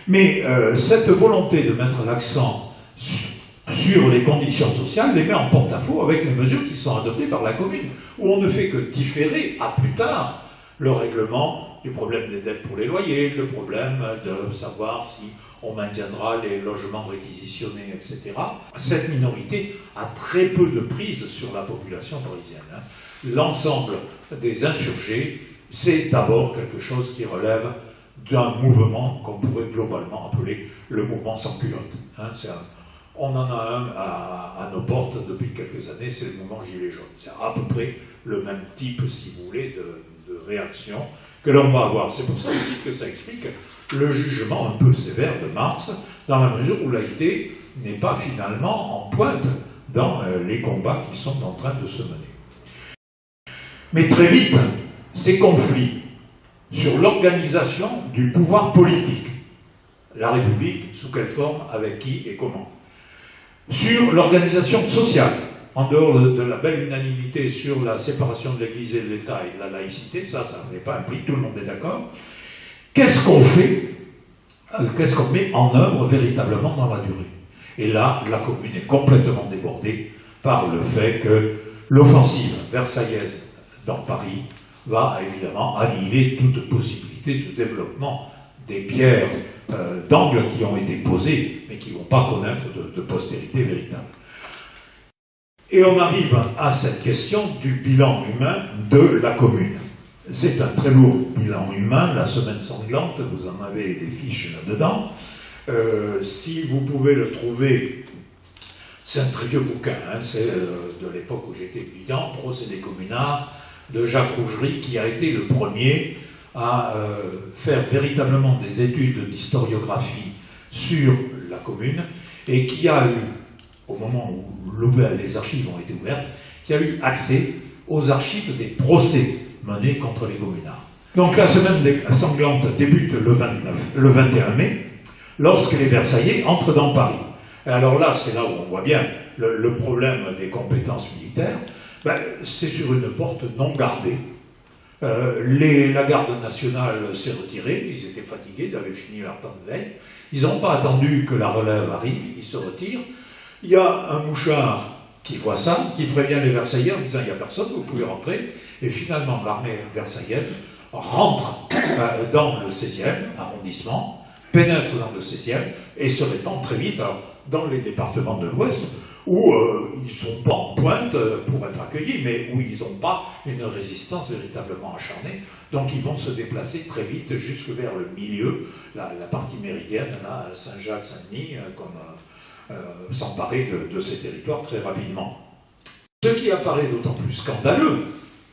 Mais cette volonté de mettre l'accent sur les conditions sociales les met en porte-à-faux avec les mesures qui sont adoptées par la commune, où on ne fait que différer à plus tard le règlement du problème des dettes pour les loyers, le problème de savoir si on maintiendra les logements réquisitionnés, etc. Cette minorité a très peu de prise sur la population parisienne. Hein. L'ensemble des insurgés, c'est d'abord quelque chose qui relève d'un mouvement qu'on pourrait globalement appeler le mouvement sans culotte. Hein. On en a un à nos portes depuis quelques années, c'est le mouvement Gilets jaunes. C'est à peu près le même type, si vous voulez, de réaction que l'on va avoir. C'est pour ça aussi que ça explique le jugement un peu sévère de Marx, dans la mesure où l'AIT n'est pas finalement en pointe dans les combats qui sont en train de se mener. Mais très vite, ces conflits sur l'organisation du pouvoir politique, la République, sous quelle forme, avec qui et comment, sur l'organisation sociale, en dehors de la belle unanimité sur la séparation de l'Église et de l'État et de la laïcité, ça n'est pas impliqué, tout le monde est d'accord. Qu'est-ce qu'on fait, qu'est-ce qu'on met en œuvre véritablement dans la durée? Et là, la commune est complètement débordée par le fait que l'offensive versaillaise dans Paris va évidemment annihiler toute possibilité de développement des pierres d'angle qui ont été posées, mais qui ne vont pas connaître de postérité véritable. Et on arrive à cette question du bilan humain de la commune. C'est un très lourd bilan humain, la semaine sanglante, vous en avez des fiches là-dedans. Si vous pouvez le trouver, c'est un très vieux bouquin, hein, c'est de l'époque où j'étais étudiant, Procédé communard, de Jacques Rougerie, qui a été le premier à faire véritablement des études d'historiographie sur la commune, et qui a eu, au moment où les archives ont été ouvertes, qui a eu accès aux archives des procès menés contre les communards. Donc la semaine sanglante débute le 21 mai, lorsque les Versaillais entrent dans Paris. Et alors là, c'est là où on voit bien le problème des compétences militaires. C'est sur une porte non gardée. La garde nationale s'est retirée, ils étaient fatigués, ils avaient fini leur temps de veille. Ils n'ont pas attendu que la relève arrive, ils se retirent. Il y a un mouchard qui voit ça, qui prévient les Versaillais en disant « il n'y a personne, vous pouvez rentrer ». Et finalement, l'armée versaillaise rentre dans le 16e arrondissement, pénètre dans le 16e et se répand très vite dans les départements de l'Ouest, où ils ne sont pas en pointe pour être accueillis, mais où ils n'ont pas une résistance véritablement acharnée. Donc ils vont se déplacer très vite jusque vers le milieu, la partie méridienne, là, Saint-Jacques, Saint-Denis, s'emparer de ces territoires très rapidement. Ce qui apparaît d'autant plus scandaleux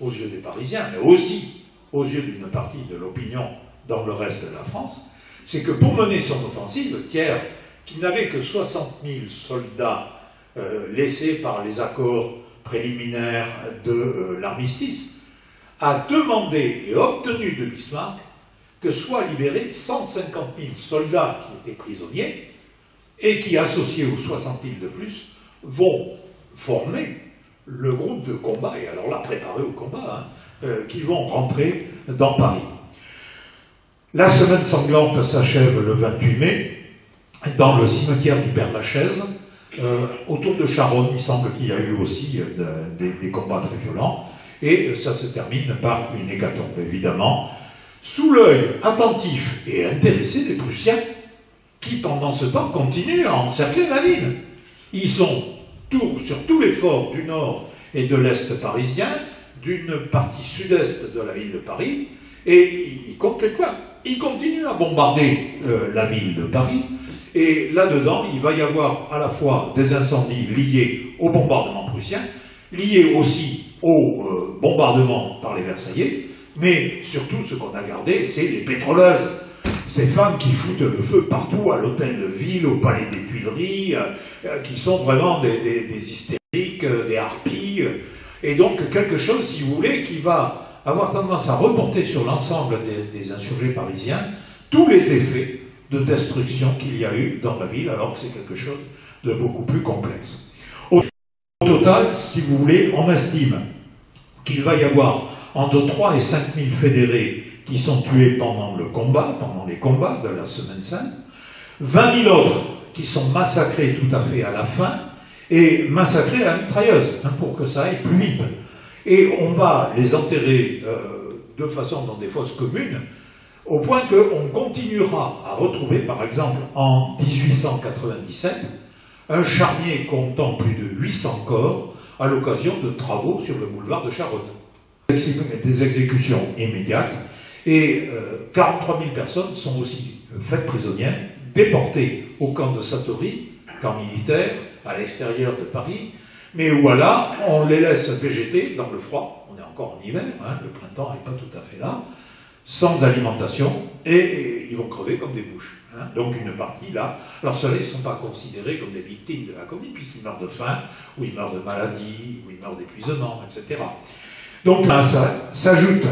aux yeux des Parisiens, mais aussi aux yeux d'une partie de l'opinion dans le reste de la France, c'est que pour mener son offensive, Thiers, qui n'avait que 60 000 soldats laissé par les accords préliminaires de l'armistice, a demandé et obtenu de Bismarck que soient libérés 150 000 soldats qui étaient prisonniers et qui, associés aux 60 000 de plus, vont former le groupe de combat, et alors là, préparés au combat, qui vont rentrer dans Paris. La semaine sanglante s'achève le 28 mai, dans le cimetière du Père-Lachaise, autour de Charonne. Il semble qu'il y a eu aussi des combats très violents, et ça se termine par une hécatombe, évidemment, sous l'œil attentif et intéressé des Prussiens, qui, pendant ce temps, continuent à encercler la ville. Ils sont sur tous les forts du nord et de l'est parisien, d'une partie sud-est de la ville de Paris, et ils comptent les coins. Ils continuent à bombarder la ville de Paris, et là-dedans, il va y avoir à la fois des incendies liés au bombardement prussien, liés aussi au bombardement par les Versaillais, mais surtout, ce qu'on a gardé, c'est les pétroleuses. Ces femmes qui foutent le feu partout, à l'hôtel de ville, au palais des Tuileries, qui sont vraiment des hystériques, des harpies, et donc quelque chose, si vous voulez, qui va avoir tendance à reporter sur l'ensemble des insurgés parisiens tous les effets de destruction qu'il y a eu dans la ville, alors que c'est quelque chose de beaucoup plus complexe. Au total, si vous voulez, on estime qu'il va y avoir entre 3 et 5 000 fédérés qui sont tués pendant les combats de la Semaine sainte, 20 000 autres qui sont massacrés tout à fait à la fin, et massacrés à la mitrailleuse, pour que ça aille plus vite. Et on va les enterrer de façon dans des fosses communes, au point qu'on continuera à retrouver, par exemple, en 1897, un charnier comptant plus de 800 corps à l'occasion de travaux sur le boulevard de Charonne. Des exécutions immédiates, et 43 000 personnes sont aussi faites prisonnières, déportées au camp de Satory, camp militaire, à l'extérieur de Paris, mais voilà, on les laisse végéter dans le froid, on est encore en hiver, le printemps n'est pas tout à fait là, sans alimentation, et ils vont crever comme des mouches. Donc une partie là, alors ceux-là ils ne sont pas considérés comme des victimes de la commune, puisqu'ils meurent de faim, ou ils meurent de maladie, ou ils meurent d'épuisement, etc. Donc là, ça s'ajoutent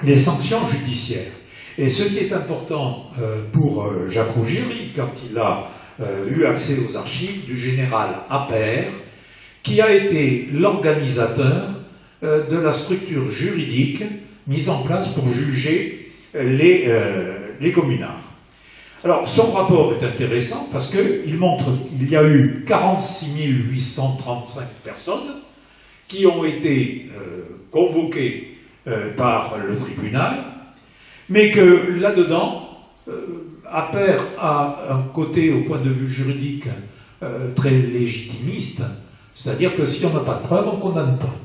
les sanctions judiciaires. Et ce qui est important pour Jacques Rougieri, quand il a eu accès aux archives du général Appert, qui a été l'organisateur de la structure juridique mise en place pour juger les communards. Alors, son rapport est intéressant parce qu'il montre qu'il y a eu 46 835 personnes qui ont été convoquées par le tribunal, mais que là-dedans, Appert a un côté, au point de vue juridique, très légitimiste, c'est-à-dire que si on n'a pas de preuves, on ne condamne pas.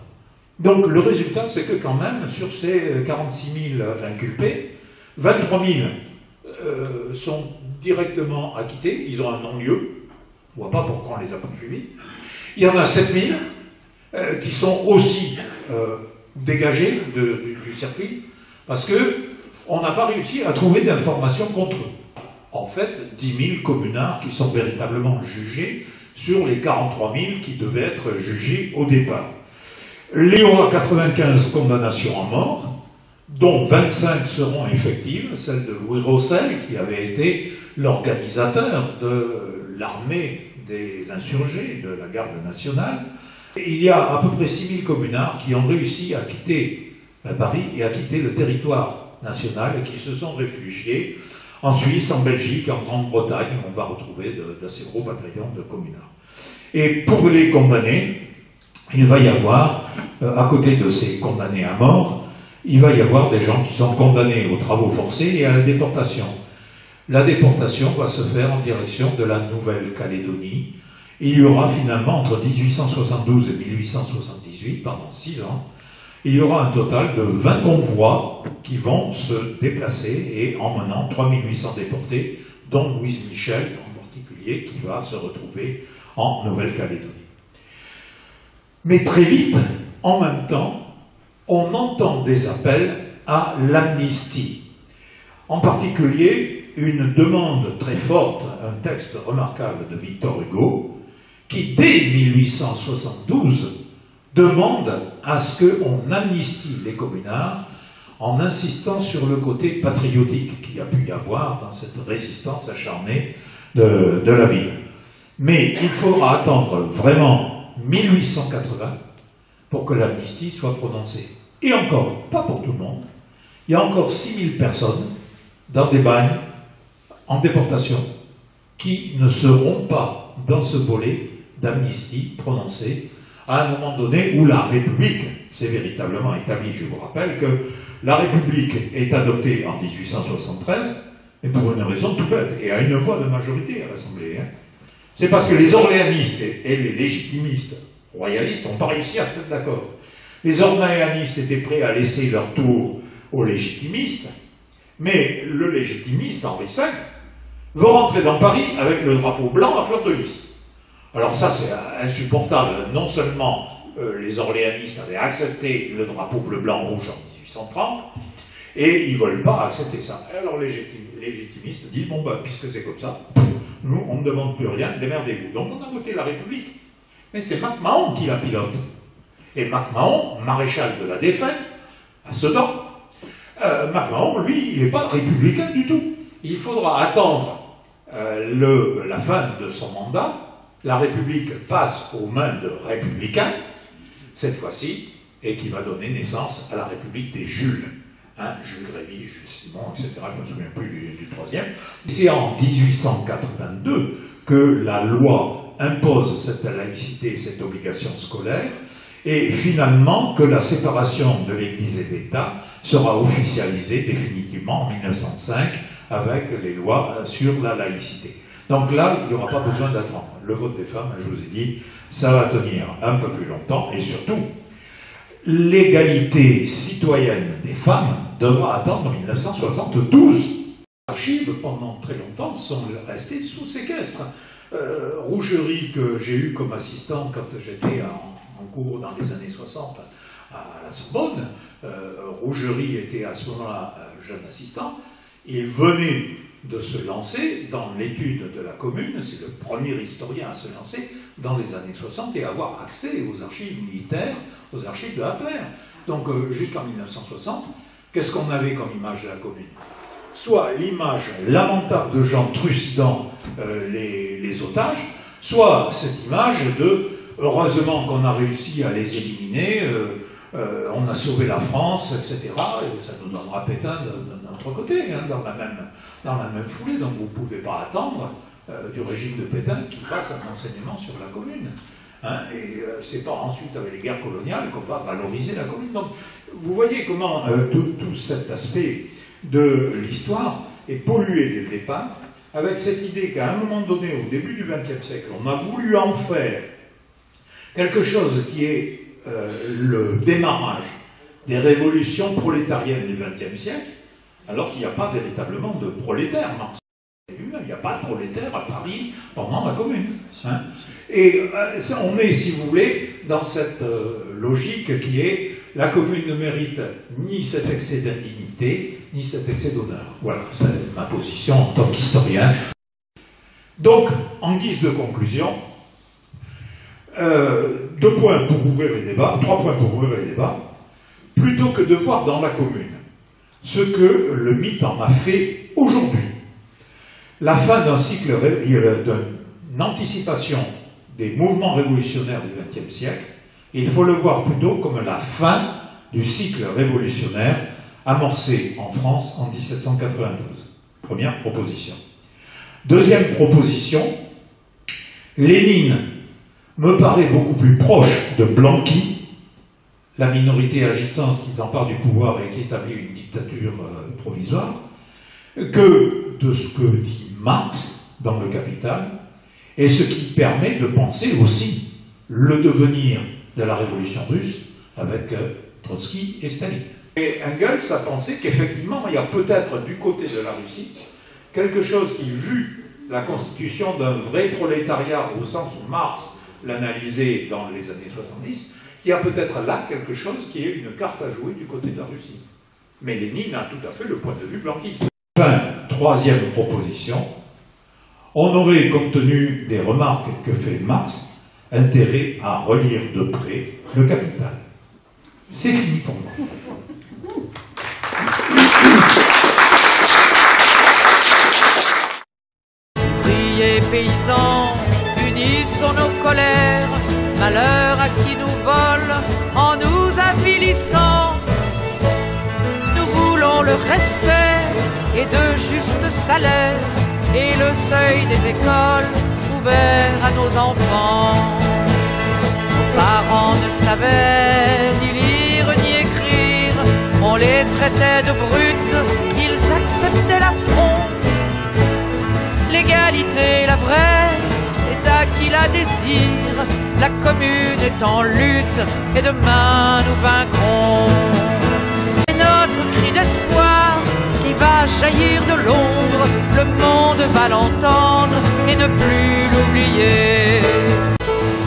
Donc le résultat, c'est que quand même, sur ces 46 000 inculpés, 23 000 sont directement acquittés, ils ont un non-lieu, on ne voit pas pourquoi on les a poursuivis. Il y en a 7 000 qui sont aussi dégagés du circuit, parce qu'on n'a pas réussi à trouver d'informations contre eux. En fait, 10 000 communards qui sont véritablement jugés sur les 43 000 qui devaient être jugés au départ. Il y aura 95 condamnations à mort, dont 25 seront effectives, celle de Louis Rossel, qui avait été l'organisateur de l'armée des insurgés, de la garde nationale. Il y a à peu près 6 000 communards qui ont réussi à quitter Paris et à quitter le territoire national et qui se sont réfugiés en Suisse, en Belgique, en Grande-Bretagne. On va retrouver d'assez gros bataillons de communards. Et pour les condamnés, il va y avoir, à côté de ces condamnés à mort, il va y avoir des gens qui sont condamnés aux travaux forcés et à la déportation. La déportation va se faire en direction de la Nouvelle-Calédonie. Il y aura finalement, entre 1872 et 1878, pendant 6 ans, il y aura un total de 20 convois qui vont se déplacer et emmenant 3800 déportés, dont Louise Michel en particulier, qui va se retrouver en Nouvelle-Calédonie. Mais très vite, en même temps, on entend des appels à l'amnistie. En particulier, une demande très forte, un texte remarquable de Victor Hugo, qui, dès 1872, demande à ce qu'on amnistie les communards en insistant sur le côté patriotique qu'il y a pu y avoir dans cette résistance acharnée de la ville. Mais il faudra attendre vraiment 1880 pour que l'amnistie soit prononcée. Et encore, pas pour tout le monde. Il y a encore 6000 personnes dans des bagnes, en déportation, qui ne seront pas dans ce volet d'amnistie prononcée à un moment donné où la République s'est véritablement établie. Je vous rappelle que la République est adoptée en 1873, mais pour une raison tout bête, et à une voix de majorité à l'Assemblée. C'est parce que les orléanistes et les légitimistes royalistes n'ont pas réussi à se mettre d'accord. Les orléanistes étaient prêts à laisser leur tour aux légitimistes, mais le légitimiste, Henri V, veut rentrer dans Paris avec le drapeau blanc à fleur de lys. Alors ça, c'est insupportable. Non seulement les orléanistes avaient accepté le drapeau bleu-blanc-rouge en 1830, et ils ne veulent pas accepter ça. Alors les légitimistes disent, bon ben, puisque c'est comme ça, nous, on ne demande plus rien, démerdez-vous. Donc on a voté la République. Mais c'est MacMahon qui la pilote. Et MacMahon, maréchal de la défaite, à Sedan, MacMahon, lui, il n'est pas républicain du tout. Il faudra attendre la fin de son mandat. La République passe aux mains de républicains, cette fois-ci, et qui va donner naissance à la République des Jules. Jules Grévy, Jules Simon, etc. Je ne me souviens plus du troisième. C'est en 1882 que la loi impose cette laïcité, cette obligation scolaire, et finalement que la séparation de l'Église et d'État sera officialisée définitivement en 1905 avec les lois sur la laïcité. Donc là, il n'y aura pas besoin d'attendre. Le vote des femmes, je vous ai dit, ça va tenir un peu plus longtemps, et surtout, l'égalité citoyenne des femmes devra attendre 1972. Les archives, pendant très longtemps, sont restées sous séquestre. Rougerie, que j'ai eu comme assistant quand j'étais en cours dans les années 60 à la Sorbonne, Rougerie était à ce moment-là jeune assistant, il venait de se lancer dans l'étude de la commune, c'est le premier historien à se lancer dans les années 60 et avoir accès aux archives militaires, aux archives de Appert. Donc jusqu'en 1960, qu'est-ce qu'on avait comme image de la commune? Soit l'image lamentable de gens trucidant les otages, soit cette image de « heureusement qu'on a réussi à les éliminer », on a sauvé la France, etc. Et ça nous donnera Pétain de notre côté, dans la même foulée. Donc vous ne pouvez pas attendre du régime de Pétain qu'il fasse un enseignement sur la commune. Et c'est pas ensuite avec les guerres coloniales qu'on va valoriser la commune. Donc vous voyez comment tout cet aspect de l'histoire est pollué dès le départ, avec cette idée qu'à un moment donné, au début du XXe siècle, on a voulu en faire quelque chose qui est le démarrage des révolutions prolétariennes du XXe siècle, alors qu'il n'y a pas véritablement de prolétaires. Il n'y a pas de prolétaires à Paris pendant la Commune. Et on est, si vous voulez, dans cette logique qui est la Commune ne mérite ni cet excès d'indignité, ni cet excès d'honneur. Voilà, c'est ma position en tant qu'historien. Donc, en guise de conclusion, 2 points pour ouvrir les débats, 3 points pour ouvrir les débats. Plutôt que de voir dans la Commune ce que le mythe en a fait aujourd'hui, la fin d'un cycle, d'une anticipation des mouvements révolutionnaires du XXe siècle, il faut le voir plutôt comme la fin du cycle révolutionnaire amorcé en France en 1792. Première proposition. Deuxième proposition, Lénine me paraît beaucoup plus proche de Blanqui, la minorité agitante qui s'empare du pouvoir et qui établit une dictature provisoire, que de ce que dit Marx dans Le Capital, et ce qui permet de penser aussi le devenir de la révolution russe avec Trotsky et Staline. Et Engels a pensé qu'effectivement, il y a peut-être du côté de la Russie quelque chose qui, vu la constitution d'un vrai prolétariat au sens où Marx l'analysait dans les années 70, qu'il y a peut-être là quelque chose qui est une carte à jouer du côté de la Russie. Mais Lénine a tout à fait le point de vue blanquiste. Enfin, troisième proposition, on aurait, compte tenu des remarques que fait Marx, intérêt à relire de près le Capital. C'est fini pour moi. Ouvriers, paysans, unissons nos colères, malheur à qui nous vole en nous avilissant. Nous voulons le respect et de justes salaires et le seuil des écoles ouvert à nos enfants. Nos parents ne savaient ni lire ni écrire, on les traitait de brutes, ils acceptaient l'affront. L'égalité, la vraie, est à qui la désire, la commune est en lutte et demain nous vaincrons. Et notre cri d'espoir qui va jaillir de l'ombre, le monde va l'entendre et ne plus l'oublier.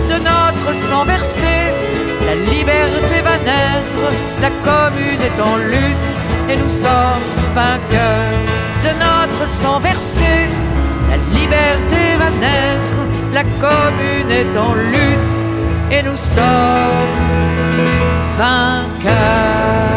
De notre sang versé, la liberté va naître, la commune est en lutte et nous sommes vainqueurs. De notre sang versé, la liberté va naître, la commune est en lutte et nous sommes vainqueurs.